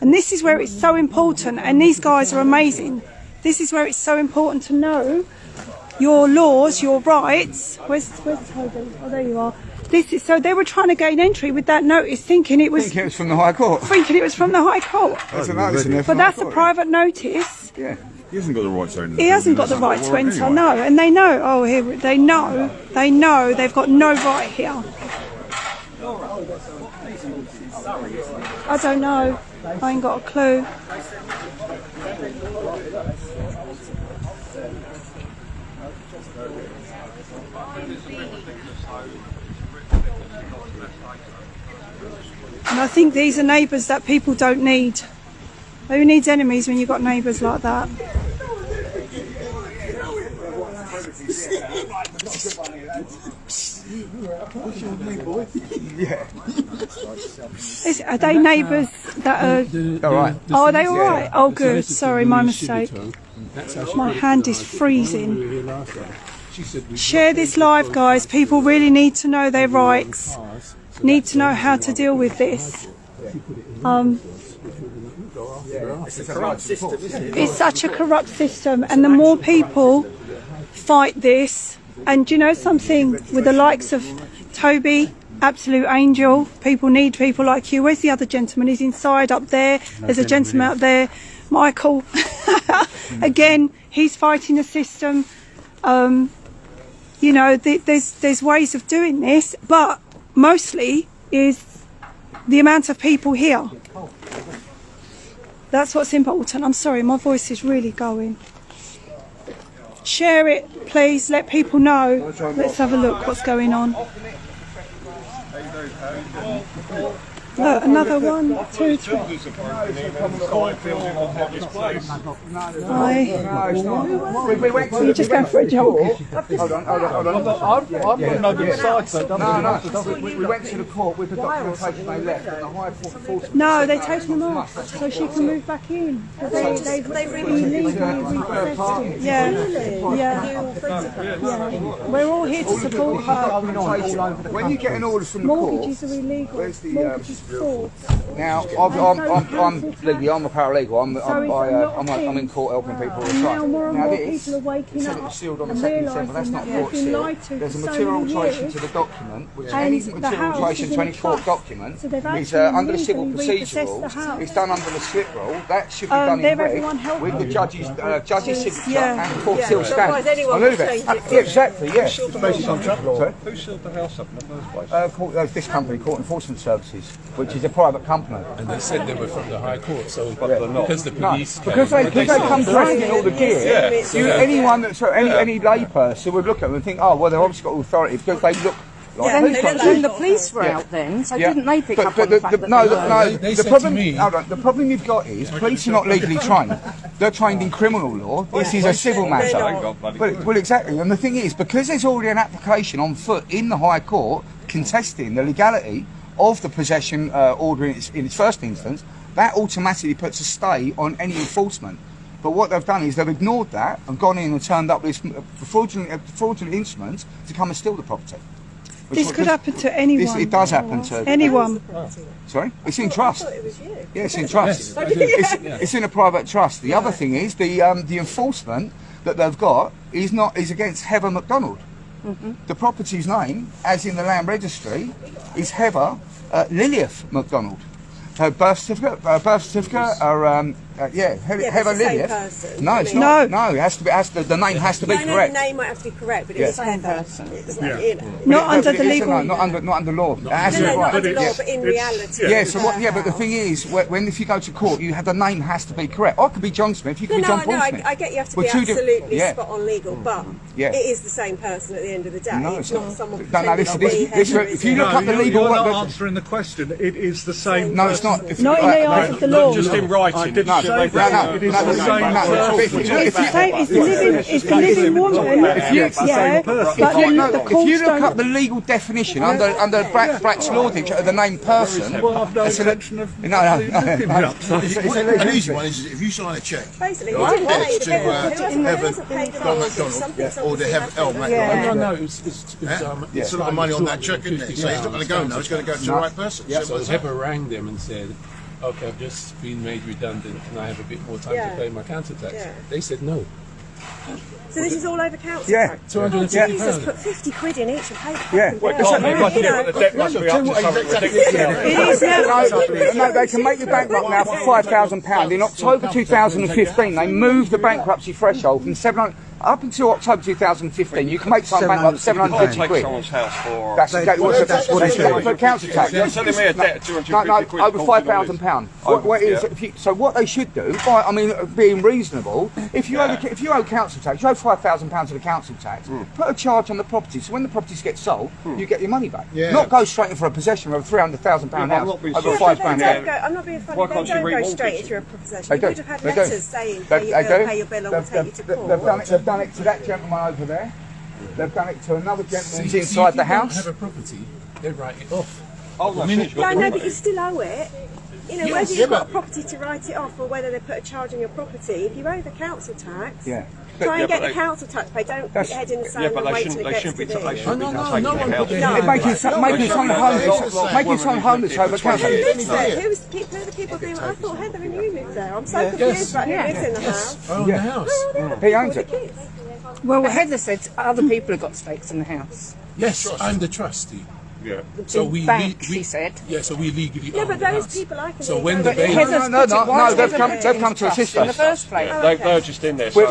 And this is where it's so important, and these guys are amazing. This is where it's so important to know your laws, your rights. Where's Toby? Oh, there you are. This is, so they were trying to gain entry with that notice, thinking it was from the High Court. Thinking it was from the High Court. There's a notice in there But from the that's High a Court. private notice. Yeah. He hasn't got the right to enter. He hasn't got the right to enter, no, and they know. Oh, here they know they've got no right here. I don't know. I ain't got a clue. And I think these are neighbours that people don't need. Who needs enemies when you've got neighbours like that? Are they neighbours that are... All right. Oh, are they all right? Oh, good. Sorry, my mistake. My hand is freezing. Share this live, guys. People really need to know their rights. Need to know how to deal with this. It's a corrupt system, isn't it? It's such a corrupt system, and the more people fight this, and you know something, with the likes of Toby, absolute angel, people need people like you. Where's the other gentleman? He's inside up there. There's a gentleman out there, Michael. Again, he's fighting the system. You know, there's ways of doing this, but mostly is the amount of people here. That's what's important. I'm sorry, my voice is really going. Share it, please. Let people know. Let's have a look what's going on. Look, another 1, 2, 3. You're just going for a jog. Hold on. We went to the court with the documentation they left, and the High Court forced. No, they're taking them off so she can move back in. They've illegally repossessed him. Yeah. We're all here to support her. When you get an order from the court, mortgages are illegal. where's the Mortgages Now, I'm legally, I'm a paralegal. I'm in court helping people all the time. Now this, it said it was sealed on the 2nd of December. That's not court sealed. There's a material alteration to the document, which any material alteration to any court document is under the civil procedure rules. It's done under the slip rule. That should be done in red with the judge's signature and the court seal stamp. Yeah, exactly. Yeah. Who sealed the house up in the first place? This company, Court Enforcement Services, which is a private company. And they said they were from the High Court, so because the police because they come dressed in all the gear. Anyone that's any lay person would look at them and think, oh well, they've obviously got authority because they look. Then the police were out then, so didn't they pick up on the fact that the problem you've got is police are not legally trained. They're trained in criminal law. This is a civil matter. Well, exactly. And the thing is, because there's already an application on foot in the High Court contesting the legality of the possession order in its first instance, that automatically puts a stay on any enforcement. But what they've done is they've ignored that and gone in and turned up this fraudulent instruments to come and steal the property. This could happen to anyone. It does happen to anyone. Sorry? It's in trust. Yeah, it's in trust. It's in a private trust. The other thing is the enforcement that they've got is against Heather McDonald. The property's name, as in the land registry, is Heather Lillieth McDonald. Her birth certificate, Heather Lillieth. No, it's not. No, it has to be. The name has to be correct. The name might have to be correct, but it's the same person. Not under the legal. Not under law. Not under law, but in reality. Yeah. So what? Yeah, but the thing is, if you go to court, the name has to be correct. I could be John Smith. You could be John Paul Smith. I get you have to be absolutely spot on legal, but it is the same person at the end of the day. No, it's not someone. If you look up the legal, you're not answering the question. It is the same. No, it's not. Not in the eyes of the law. Just in writing. It's the same. It's the living woman. If you look up the legal definition under Bratt's law dictionary of the name person, it's an easy one is if you sign a cheque, basically, to Heather McDonald or to Heather L. McDonald. No, it's a lot of money on that cheque, isn't it? So it's not going to go now. It's going to go to the right person. So Heather rang them and said, okay, I've just been made redundant, can I have a bit more time to pay my council tax? They said no. So this is all over council tax? £250. Jesus, put 50 quid in each and pay the No, they can make you bankrupt now for £5,000. In October 2015, they moved the bankruptcy threshold from 700. Up until October 2015, you can make someone bankrupt 750 quid. That's exactly what it is. For council tax. You're selling me a debt of £250 quid. Over £5,000. So what they should do, being reasonable, if you owe council tax, you owe £5,000 of the council tax. Put a charge on the property, so when the properties get sold, you get your money back. Not go straight in for a possession of a £300,000 house over £5,000. I'm not being funny. They don't go straight into a possession. You could have had letters saying pay your bill and we'll take you to court. They've done it to that gentleman over there. They've done it to another gentleman who's inside the house. If you don't have a property, they write it off. No, but you still owe it. Whether you've got a property to write it off or whether they put a charge on your property, if you owe the council tax, try and get the council tax paid. Don't put your head in the sand and wait till it gets to this. Making someone homeless over council. Who lives there? Who are the people doing it? I thought Heather and you lived there. I'm so confused about who lives in the house. Oh, the house. He owns it. Well, Heather said other people have got stakes in the house. Yes, I'm the trustee. Yeah. So she said. Yeah, so we legally own the those house. people I can. So when the no, they've come to assist us in the first place. They're just in there. But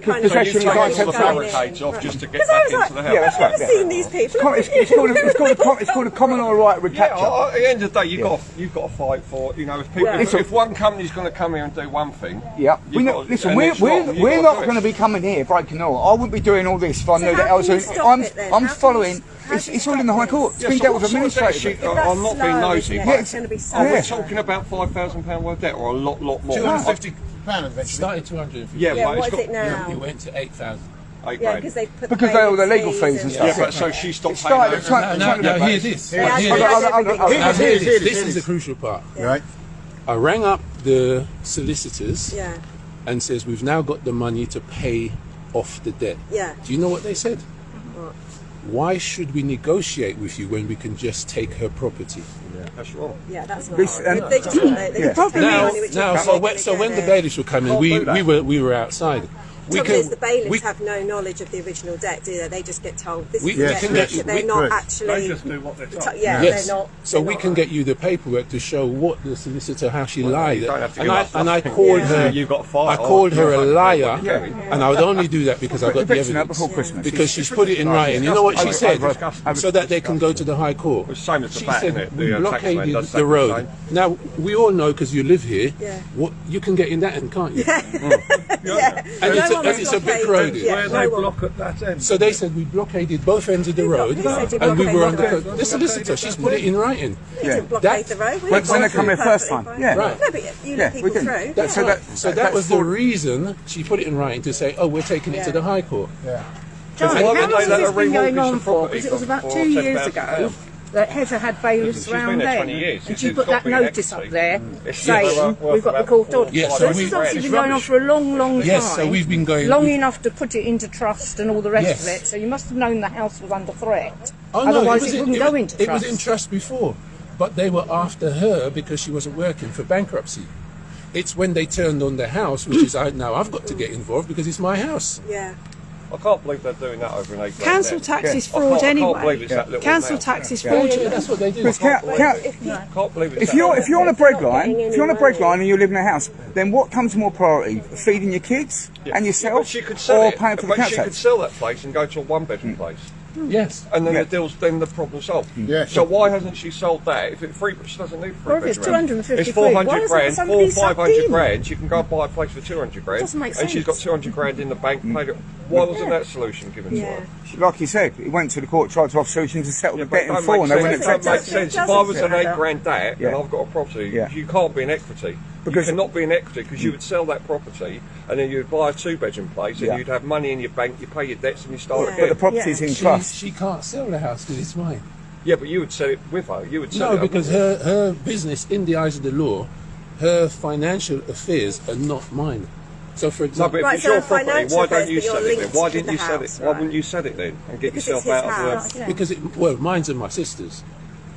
possession is like fabricated off just to get back into the house. Yeah, that's right. I've never seen these people. It's called a common law right recapture. At the end of the day, you've got to fight for. If one company's going to come here and do one thing, we're not going to be coming here breaking the law. I wouldn't be doing all this if I knew that I was. I'm following. It's all in the High Court. It's been dealt with administratively. I'm not being nosy. Are we talking about £5,000 worth of debt or a lot more? £250 eventually. Started 250. Yeah, what is it now? It went to 8,000. Yeah, because they put all the legal fees and stuff. Yeah, but so she stopped paying. Now hear this. This is the crucial part. Right. I rang up the solicitors and says we've now got the money to pay off the debt. Yeah. Do you know what they said? What? why should we negotiate with you when we can just take her property? That's wrong. Yeah, that's not right. They just want So when the bailiffs were coming, we were outside. The bailiffs have no knowledge of the original debt, do they? They just get told this is the debt. They're not actually. They just do what they're told. Yes. They're not. So we can get you the paperwork to show what the solicitor, how she lied. And I called her. You got fired. I called her a liar, and I would only do that because I got the evidence. Before Christmas. Because she's put it in writing. You know what she said? So that they can go to the High Court. It's the same as the She VAT, said isn't it? we The blockaded taxman does the road. Now we all know because you live here. Yeah. What you can get in that end, can't you? Yeah. And it's a big road. Where they block at that end. So they said we blockaded both ends of the road, and we were under the solicitor. She's put it in writing. You didn't blockade the road. When they come here first time. Yeah. Right. No, but you let people through. So that was the reason she put it in writing to say, oh, we're taking it to the High Court. John, how long has this been going on for? Because it was about 2 years ago that Heather had bailiffs around then, and she put that notice up there saying we've got the court order. Yes, So this has obviously been going on for a long, long time. Yes, so we've been going long enough to put it into trust and all the rest of it. So you must have known the house was under threat. Oh, no, otherwise it wouldn't go into trust. It was in trust before, but they were after her because she wasn't working for bankruptcy. It's when they turned on the house, which is now I've got to get involved because it's my house. Yeah. I can't believe they're doing that over an acre. Council tax is fraud anyway. Council tax is fraudulent. That's what they do. Can't believe it's If you're on a bread line, and you live in a house, then what comes more priority? Feeding your kids and yourself, she could sell or paying for the council she could tax? sell that place and go to a one-bedroom place. Yes. And then the problem solved. Yes. So why hasn't she sold that? If it's free, she doesn't need Or free if it's bedroom. 250 It's 400 quid, grand, why 400 hasn't somebody 500 sucked grand. She can go and buy a place for 200 grand. Doesn't make and she's got sense. 200 grand in the bank. Paid it. Why wasn't that solution given to her? Like you said, it went to the court, tried to offer solutions to settle the But debt in don't full, make and they wouldn't sense. accept It it. makes sense. If I was an 8 grand debt and I've got a property, you can't be in equity. You cannot be in equity because you would sell that property and then you'd buy a 2-bedroom place and you'd have money in your bank, you pay your debts and you start again. But the property's in trust. She can't sell the house because it's mine. Yeah, but you would sell it with her. You would sell No, because her business, in the eyes of the law, her financial affairs are not mine. So, for example, no, but if it's your property, why don't you sell it then? Why didn't you sell it? Why wouldn't you sell it then and get yourself out of the? Because mine's and my sister's.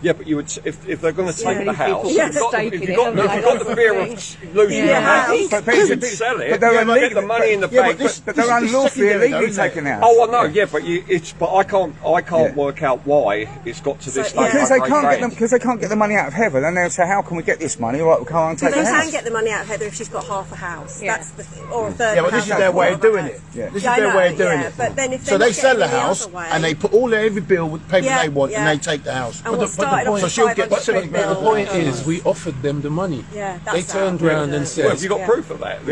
Yeah, but you would if they're going to take the house. Yes. If you've got the fear of losing the house, you would sell it. Get the money in the bank. But they're unlawfully illegally taken out. Oh, I know. Yeah, but I can't work out why it's got to this stage. Because they can't get the money out of Heather. Then they'll say, "How can we get this money? Right, we can't take the house." They can get the money out of Heather if she's got half a house. That's or a third. Yeah, but this is their way of doing it. This is their way of doing it. But then if so they sell the house and they put all every bill with the paper they want, and they take the house. So she'll get. But the point is, we offered them the money. Yeah, they turned around and said, well, have you got proof of that?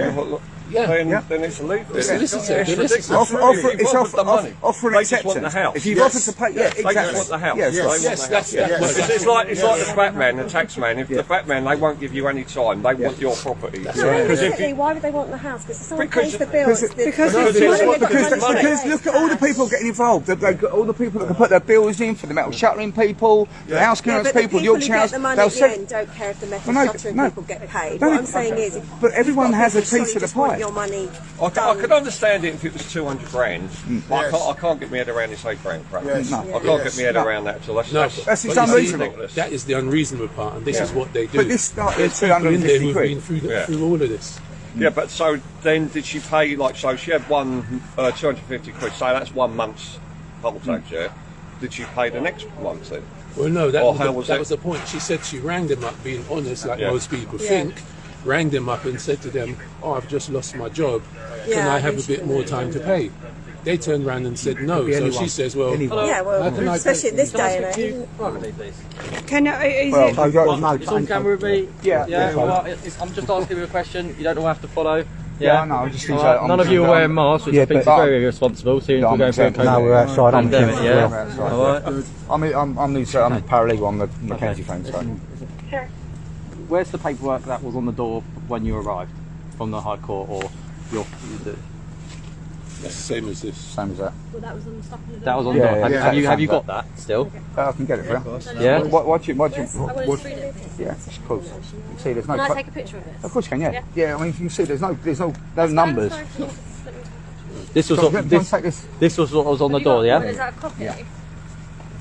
Then it's illegal. It's ridiculous. Offer acceptance. If you've offered to pay, they just want the house. It's like the fat man, the tax man. If the fat man, they won't give you any time. They want your property. Why would they want the house? Because someone pays the bill. Because look at all the people getting involved. They've got all the people that can put their bills in for the metal shuttering people, the house clearance people, Yorkshire House. The money at the end don't care if the metal shuttering people get paid. What I'm saying is, but everyone has a piece of the pie. Your money. I could understand it if it was 200 grand, but I can't get my head around this 8 grand crap. I can't get my head around that at all. That's unreasonable. That is the unreasonable part, and this is what they do. But this started at 250 quid. Through all of this. Yeah, but so then did she pay, so she had 250 quid, so that's 1 month's poll tax, yeah? Did she pay the next month then? Well, no, that was the point. She said she rang them up, being honest, like most people think, rang them up and said to them, "Oh, I've just lost my job. Can I have a bit more time to pay?" They turned around and said no. So she says, "Well, especially in this day and age." Can it's on camera with me? Yeah. Well, I'm just asking you a question. You don't all have to follow. Yeah, no, I just think none of you are wearing masks, which I think is very irresponsible. Seeing we're going through a COVID pandemic. All right. I'm paralegal. I'm the Mackenzie friend. Sure. Where's the paperwork that was on the door when you arrived from the High Court, or your? That's the same as this. Same as that. Well, that was on the stuff in the door. That was on the door. Have you got that still? I can get it for you. Yeah. What you? I want to read it. Yeah, of course. You can see there's no. Can I take a picture of it? Of course you can. Yeah. Yeah. I mean, you can see there's no numbers. This was what was on the door. Yeah. Is that a copy?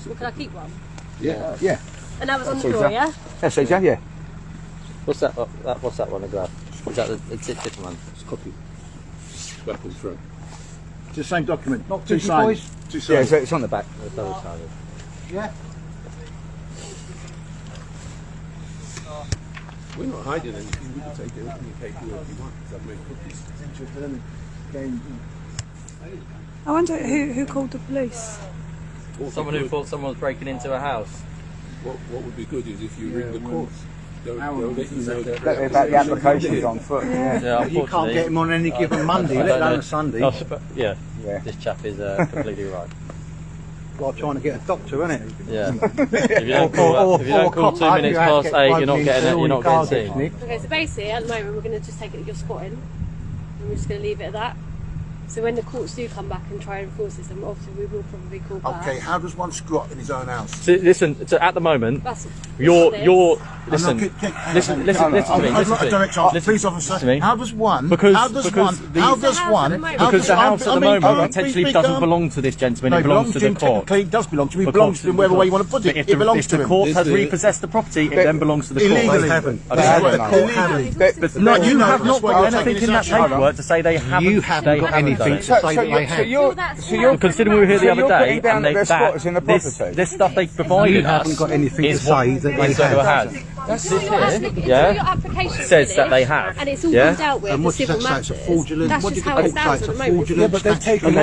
Well, can I keep one? Yeah. Yeah. And that was on the door, yeah? Yes, yeah. What's that? What's that one? Is that a different one? It's a copy. Weapons through. It's the same document. Not two boys. sides. Yeah, so it's on the back. Yeah. We're not hiding anything. We can take anything you take whoever you want. Because I've made copies. It's interesting, isn't it? I wonder who called the police. Someone who thought someone was breaking into a house. What would be good is if you ring the courts. They'll let you know that About the applications on foot. Yeah, You can't get them on any given Monday, let alone a Sunday. Yeah, this chap is completely right. Like trying to get a doctor, isn't it? Yeah. If you don't call 2 minutes past 8, you're not getting seen. Okay, so basically at the moment we're going to just take it that you're squatting and we're just going to leave it at that. So when the courts do come back and try and enforce this, then obviously we will probably call back. Okay, how does one squat in his own house? So listen, so at the moment, you're listen to me. Please, officer. How does one? Because the house at the moment potentially doesn't belong to this gentleman. It belongs to the court. It does belong to him. It belongs to him wherever way you want to put it. It belongs to him. If the court has repossessed the property, it then belongs to the court. Illegally. They haven't. No, you have not got anything in that paperwork to say they haven't. You haven't got anything to say that they have. So you're considering we were here the other day, and there's squatters in the property. This stuff they provided You haven't got anything to say that they have. This here, says that they have. And it's all been dealt with. And what does that say? It's a fraudulent. That's What just do you how it say? stands It's at a the moment. fraudulent. but they've taken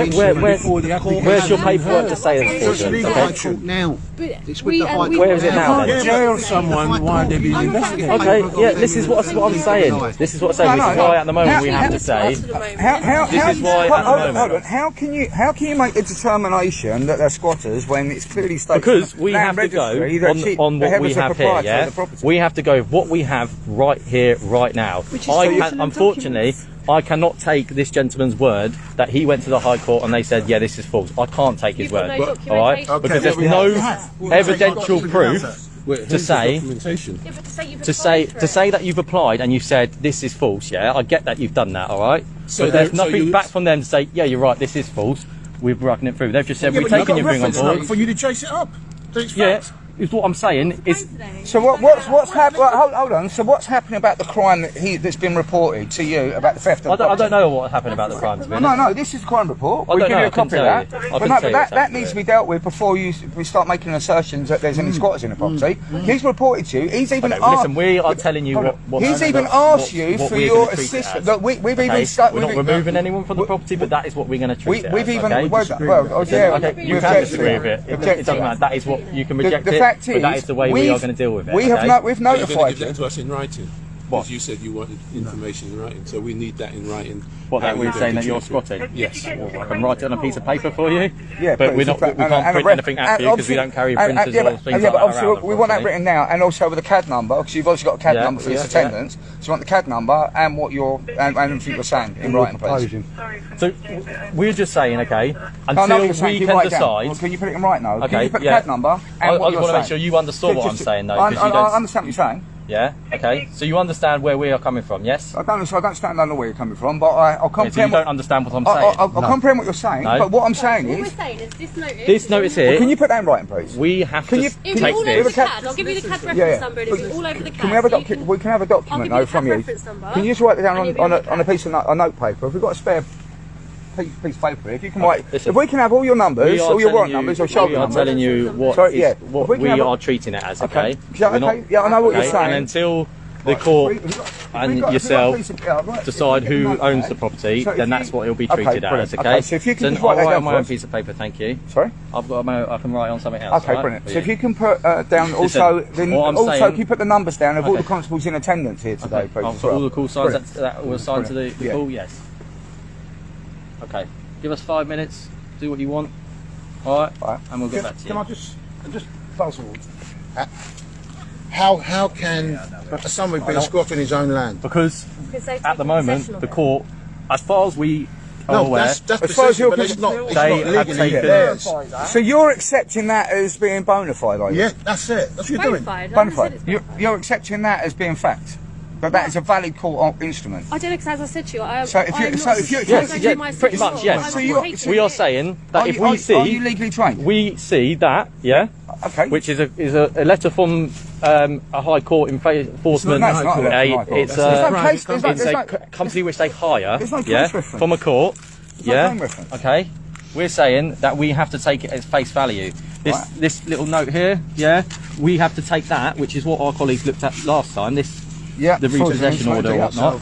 Where's your paperwork to say it's fraudulent? Okay. Now, it's with the High Court. Where is it now? You can't jail someone while they're being investigated. Okay, yeah, this is what I'm saying. This is what I'm saying. This is why at the moment we have to say. This is why at the moment. How can you make a determination that they're squatters when it's clearly stated? Because we have to go on what we have here, yeah? We have to go with what we have right here, right now. Unfortunately, I cannot take this gentleman's word that he went to the High Court and they said, yeah, this is false. I can't take his word, all right? Because there's no evidential proof to say that you've applied and you said this is false. Yeah, I get that you've done that, all right? So there's nothing back from them to say, yeah, you're right, this is false. We're working it through. They've just said we've taken your thing on board. For you to chase it up. Yeah. Is what I'm saying is. So what's happening? Hold on. So what's happening about the crime that's been reported to you about the theft of? I don't know what happened about the crime. No. This is a crime report. We'll give you a copy of that. But that needs to be dealt with before we start making assertions that there's any squatters in the property. He's reported to you. He's even asked. Listen, we are telling you what. He's even asked you for your assistance. Look, we've even started. We're not removing anyone from the property, but that is what we're going to treat it as. We've even. Okay, you can disagree with it. It doesn't matter. That is what you can reject it. But that is the way we are going to deal with it. We've notified you. Give that to us in writing. Because you said you wanted information in writing, so we need that in writing. What, that we're saying that you're squatting? Yes. I can write it on a piece of paper for you. Yeah, but we can't print anything at you because we don't carry printers or things like that. But obviously we want that written now, and also with the CAD number, because you've obviously got a CAD number for this attendance. So you want the CAD number and what you're and everything you're saying in writing, please. So we're just saying, okay, until we can decide. Can you put it in writing now? Okay. Can you put the CAD number and what you're saying? I want to make sure you understood what I'm saying, though. I understand what you're saying. Yeah. Okay. So you understand where we are coming from, yes? I don't know where you're coming from, but I'll comprehend. So you don't understand what I'm saying. I'll comprehend what you're saying, but what I'm saying is. What we're saying is this notice here. Well, can you put that in writing, please? We have to take this. I'll give you the CAD reference number. It'll be all over the CAD. Can we have a document? We can have a document though from you. Can you just write it down on a piece of note paper? If we've got a spare piece of paper, if you can write, if we can have all your numbers, all your warrant numbers, or shoulder numbers. We are telling you what we are treating it as. Okay. Yeah, I know what you're saying. And until the court and yourself decide who owns the property, then that's what it'll be treated as. Okay. So if you can then I'll write on my own piece of paper. Thank you. Sorry. I can write on something else. Okay, brilliant. So if you can put down also, can you put the numbers down of all the constables in attendance here today, please? I'll put all the call signs that were assigned to the call. Yes. Okay. Give us 5 minutes. Do what you want. All right. And we'll get back to you. Can I just puzzle? How can somebody be a squatter in his own land? Because at the moment, the court, as far as we are aware, as far as you're concerned, they have taken. So you're accepting that as being bona fide, are you? Yeah, that's it. That's what you're doing. Bona fide. You're accepting that as being fact. But that is a valid court instrument. I don't know, because as I said to you, pretty much, yes. We are saying that if we see, are you legally trained? We see that, yeah. Okay. Which is a letter from a high court enforcement. It's a company which they hire, from a court. Okay. We're saying that we have to take it as face value. This little note here, we have to take that, which is what our colleagues looked at last time. The repossession order or whatnot.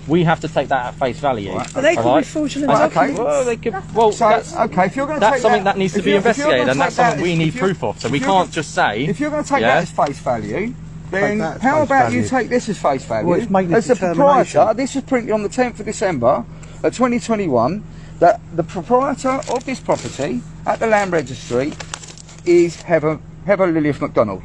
We have to take that at face value. But they could be fraudulent documents. Well, they could. Well, if you're going to that's something that needs to be investigated, and that's something we need proof of. So we can't just say. If you're going to take that as face value, then how about you take this as face value? As the proprietor, this was printed on the 10th of December 2021, that the proprietor of this property at the Land Registry is Heather Lillian McDonald.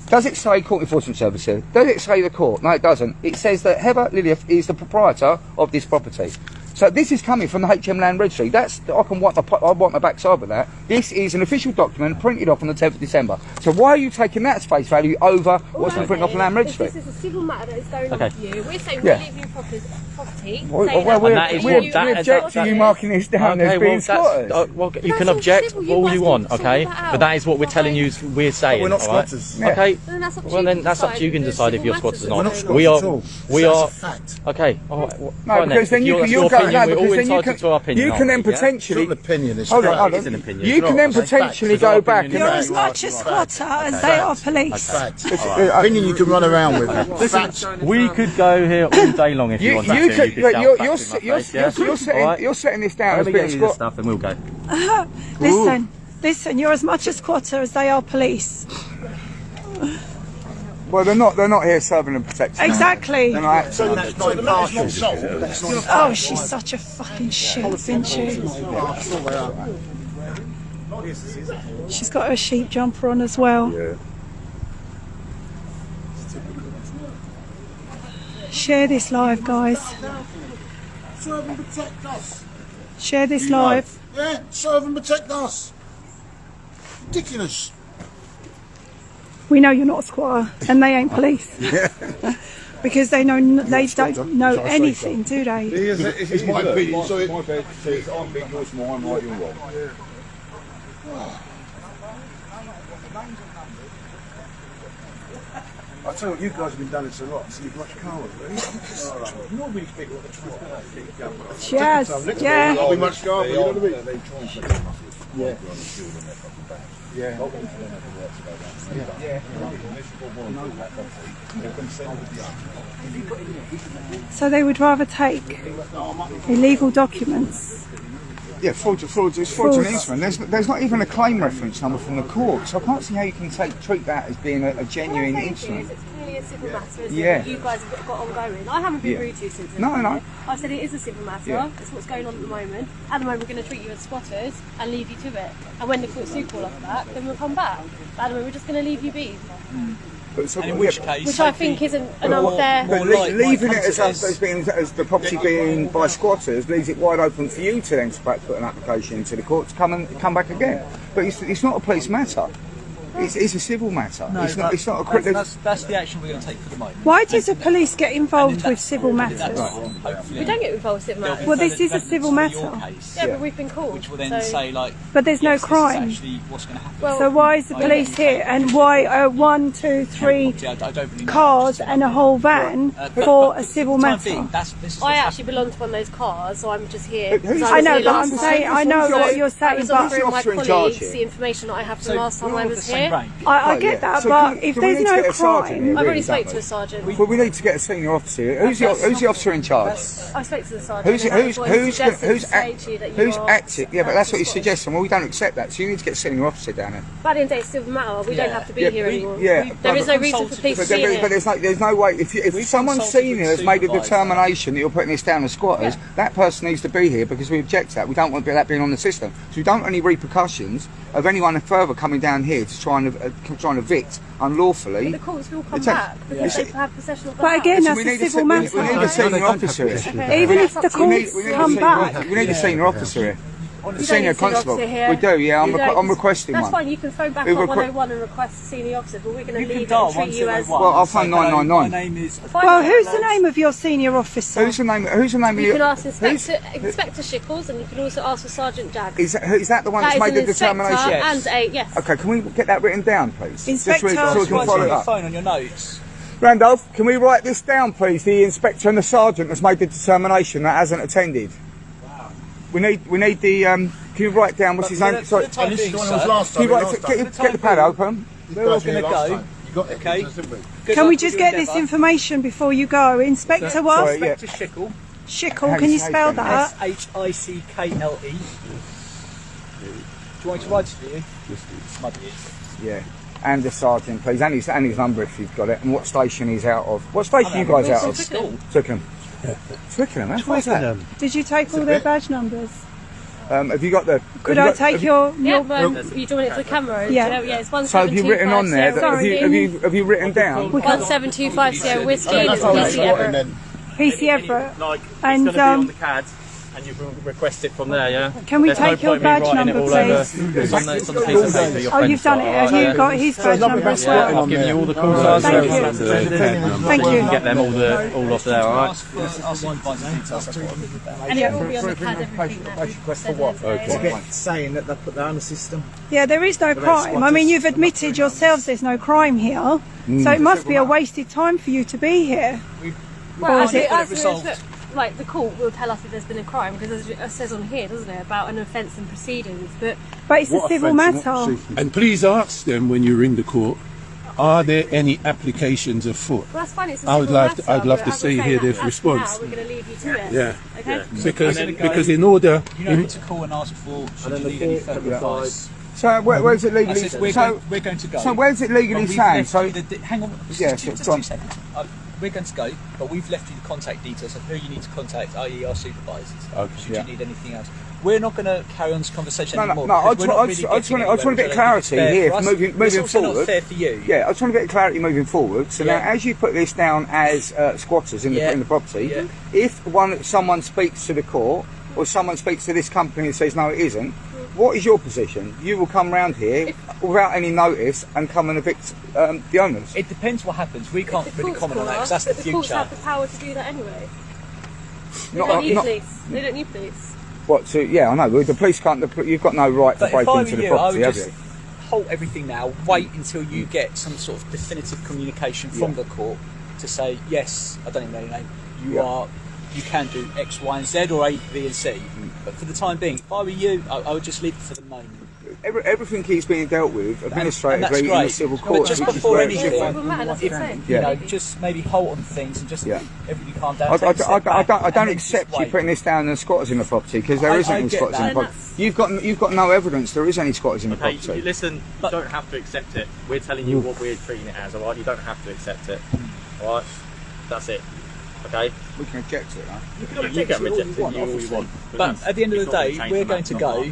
Does it say Court Enforcement Service here? Does it say the court? No, it doesn't. It says that Heather Lillian is the proprietor of this property. So this is coming from the HM Land Registry. I can wipe my backside with that. This is an official document printed off on the 10th of December. So why are you taking that as face value over what's been printed off the Land Registry? This is a civil matter that is going on with you. We're saying we're leaving property. We object to you marking this down as being squatters. You can object all you want, okay? But that is what we're telling you. We're saying. We're not squatters. Okay. Well, then that's up to you. You can decide if you're squatters or not. We're not squatters at all. We are. Fact. Okay. No, because then you can. You can then potentially. It's not an opinion. It's hold on. It's an opinion. You can then potentially go back. You're as much a squatter as they are police. Fact. Opinion you can run around with. Listen, we could go here all day long if you want to. You're setting this down as being this stuff, and we'll go. Listen. You're as much a squatter as they are police. Well, they're not here serving and protecting. Exactly. They're not so that's not impartial. Oh, she's such a fucking shit, isn't she? She's got her sheep jumper on as well. Share this live, guys. Serve and protect us. Share this live. Yeah, serve and protect us. Ridiculous. We know you're not a squatter, and they ain't police. Because they don't know anything, do they? It's my opinion. So my bed says I'm big, you're small, I'm right, you're wrong. I tell you what, you guys have been done this a lot, so you've much coward, really. Normally people are trying. Yes, yeah. I'll be much coward, you know what I mean? Yeah. So they would rather take illegal documents. Yeah, fraudulent instrument. There's not even a claim reference number from the court, so I can't see how you can treat that as being a genuine instrument. It's clearly a civil matter, isn't it? You guys have got ongoing. I haven't been rude to you since then. No. I've said it is a civil matter. That's what's going on at the moment. At the moment, we're going to treat you as squatters and leave you to it. And when the courts do call us back, then we'll come back. But at the moment, we're just going to leave you be. And in which case, which I think isn't an unfair. Leaving it as the property being by squatters leaves it wide open for you to then put an application into the court to come back again. But it's not a police matter. It's a civil matter. No, it's not a that's the action we're going to take for the moment. Why does the police get involved with civil matters? We don't get involved with civil matters. Well, this is a civil matter. Yeah, but we've been called. Which will then say like. But there's no crime. What's going to happen. So why is the police here? And why 1, 2, 3 cars and a whole van for a civil matter? I actually belong to one of those cars, so I'm just here. I know, but I'm saying I know what you're saying, but my colleagues the information that I have from last time I was here. I get that, but if there's no crime, I've already spoke to a sergeant. Well, we need to get a senior officer here. Who's the officer in charge? I spoke to the sergeant. Who's acting? Yeah, but that's what he's suggesting. Well, we don't accept that, so you need to get a senior officer down here. But at the end of the day, it's a civil matter. We don't have to be here anymore. Yeah, there is no reason for police to be here. But there's no way. If someone senior has made a determination that you're putting this down as squatters, that person needs to be here because we object to that. We don't want that being on the system. So we don't want any repercussions of anyone further coming down here to try and evict unlawfully. But the courts will come back because they have possession of the house. But again, that's a civil matter. We need a senior officer here. Even if the courts come back. We need a senior officer here. The senior constable. We do, yeah. I'm requesting That's one. fine. You can phone back on 101 and request a senior officer, but we're going to leave it and treat you as. Well, I'll phone 999. My name is. Well, who's the name of your senior officer? Who's the name of you can ask Inspector Shickles, and you can also ask for Sergeant Jags. Is that the one that's made the determination? Yes. And yes. Okay, can we get that written down, please? Inspector. So we can follow it up. Phone on your notes. Randolph, can we write this down, please? The inspector and the sergeant has made the determination that hasn't attended. Wow. We need the. Can you write down what's his name? Sorry. This is the one that was last time. Get the pad open. We're all going to go. Okay. Can we just get this information before you go? Inspector what? Inspector Shickle. Shickle, can you spell that? Shickle. Do you want me to write it for you? Smudgy. Yeah. And the sergeant, please, and his number if you've got it, and what station he's out of. What station are you guys out of? Twickenham. Twickenham, where's that? Did you take all their badge numbers? Have you got the... Could I take your... Yeah, you're doing it for the camera. Yeah. Yeah, it's 17250. So have you written on there, have you written down? 17250 Whiskey, PC Everett. PC Everett. And on the CAD. And you can request it from there, yeah? Can we take your badge number, please? It's on the piece of paper. Your you've done it. Have you got his badge number as well? I've given you all the calls. Thank you. Thank you. You can get them all off there, alright? And it will be on the CAD, everything that saying that they put that on the system. Yeah, there is no crime. I mean, you've admitted yourselves there's no crime here. So it must be a wasted time for you to be here. Well, like the court will tell us if there's been a crime, because it says on here, doesn't it, about an offence and proceedings. But it's a civil matter. And please ask them when you're in the court, are there any applications afoot? Well, that's fine. It's a civil matter, I'd love to see here their response. Now we're going to leave you to it. Yeah. Okay. Because in order, you know who to call and ask for should you need any further advice. So where's it legally? We're going to go. So where's it legally saying? So hang on. Yeah, just 2 seconds. We're going to go, but we've left you the contact details of who you need to contact, i.e. our supervisors. Should you need anything else. We're not going to carry on this conversation anymore. No, I just want a bit of clarity here moving forward. Not fair for you. Yeah, I just want a bit of clarity moving forward. So now, as you put this down as squatters in the property, if someone speaks to the court or someone speaks to this company and says no, it isn't, what is your position? You will come round here without any notice and come and evict the owners? It depends what happens. We can't really comment on that because that's the future. The courts have the power to do that anyway. They don't need police. What? Yeah, I know. The police can't. You've got no right to break into the property, have you? Halt everything now. Wait until you get some sort of definitive communication from the court to say yes. I don't even know your name. You can do X, Y, and Z, or A, B, and C. But for the time being, if I were you, I would just leave it for the moment. Everything keeps being dealt with administratively in the civil court. But just before anything, just maybe halt on things and just everybody calm down. I don't accept you putting this down as squatters in the property because there isn't any squatters in the property. You've got no evidence there is any squatters in the property. Listen, you don't have to accept it. We're telling you what we're treating it as, alright? You don't have to accept it. Alright? That's it. Okay? We can reject it, huh? You can reject it all you want. But at the end of the day, we're going to go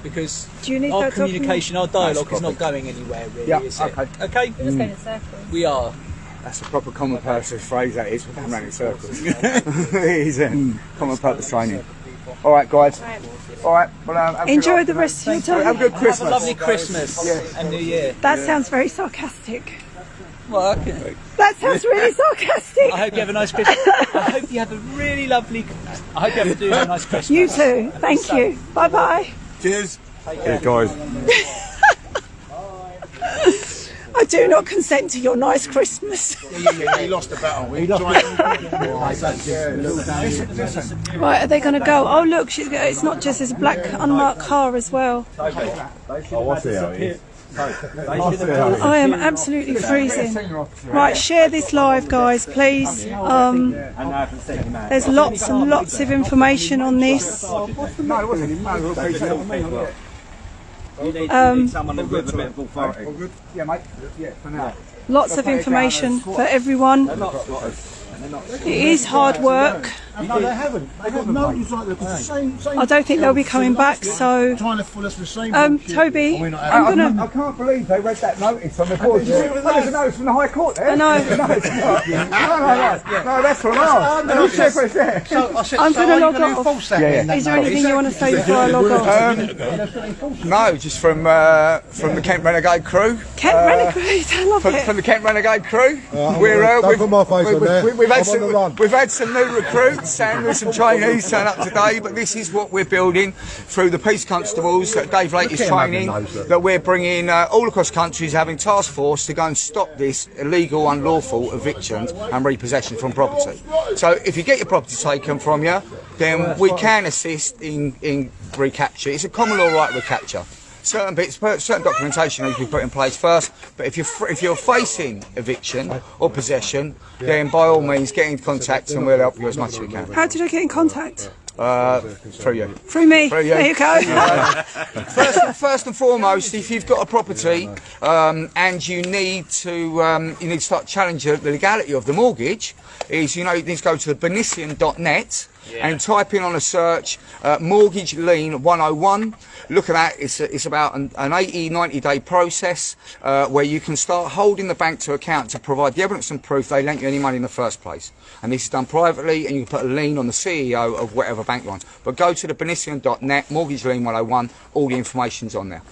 because our communication, our dialogue is not going anywhere really, is it? Okay? We're just going in circles. We are. That's a proper common purpose phrase, that is. We're going around in circles. It is common purpose training. Alright, guys. Alright, well, enjoy the rest of your time. Have a good Christmas. Have a lovely Christmas and New Year. That sounds very sarcastic. Well, okay. That sounds really sarcastic. I hope you have a nice Christmas. I hope you have a really lovely... I hope you have a nice Christmas. You too. Thank you. Bye-bye. Cheers. Hey, guys. I do not consent to your nice Christmas. He lost the battle. Right, are they going to go? Oh, look, it's not just this black unmarked car as well. Oh, I see how it is. I am absolutely freezing. Right, share this live, guys, please. There's lots and lots of information on this. Lots of information for everyone. It is hard work. No, they haven't. They got no result. The same I don't think they'll be coming back. So, trying to fool us with the same. Toby, I can't believe they read that notice on the court. There's a notice from the High Court there. I know. No, that's from us. I'm going to log off. Is there anything you want to say before I log off? No, just from the Kent Renegade Crew. Kent Renegade, I love it. From the Kent Renegade Crew. We've had some new recruits. And some trainees turn up today, but this is what we're building through the Peace Constables, Dave Latest training that we're bringing all across countries, having task force to go and stop this illegal, unlawful evictions and repossession from property. So if you get your property taken from you, then we can assist in recapture. It's a common law right recapture. Certain bits, certain documentation needs to be put in place first. But if you're facing eviction or possession, then by all means get in contact and we'll help you as much as we can. How did I get in contact? Through you. Through me. Through you. There you go. First and foremost, if you've got a property and you need to start challenging the legality of the mortgage, you need to go to the benician.net. Yeah. And type in on a search mortgage lien 101. Look at that, it's about an 90 day process where you can start holding the bank to account to provide the evidence and proof they lent you any money in the first place. And this is done privately, and you can put a lien on the CEO of whatever bank you want. But go to the benician.net, mortgage lien 101, all the information's on there.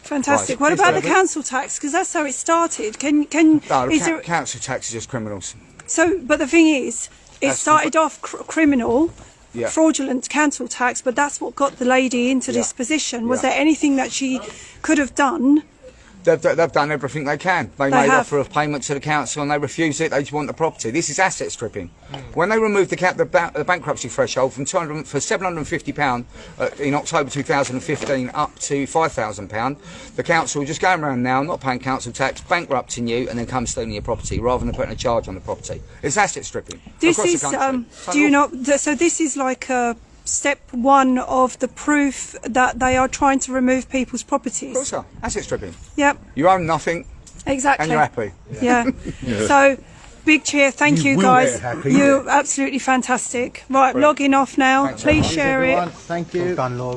Fantastic. Right. What about the council tax? Because that's how it started. Council tax is just criminals. So, but the thing is, it started off criminal, fraudulent council tax, but that's what got the lady into this position. Was there anything that she could have done? They've done everything they can. They made offer of payment to the council and they refused it. They just want the property. This is asset stripping. When they removed the bankruptcy threshold from £750 in October 2015 up to £5,000, the council are just going around now, not paying council tax, bankrupting you, and then come stealing your property rather than putting a charge on the property. It's asset stripping. This is do you not? So this is like a step one of the proof that they are trying to remove people's properties. Of course, so. Asset stripping. Yep. You own nothing. Exactly. And you're happy. Yeah. So, big cheer. Thank you guys. You're absolutely fantastic. Right, logging off now. Please share it. Thank you. Well done, Laura.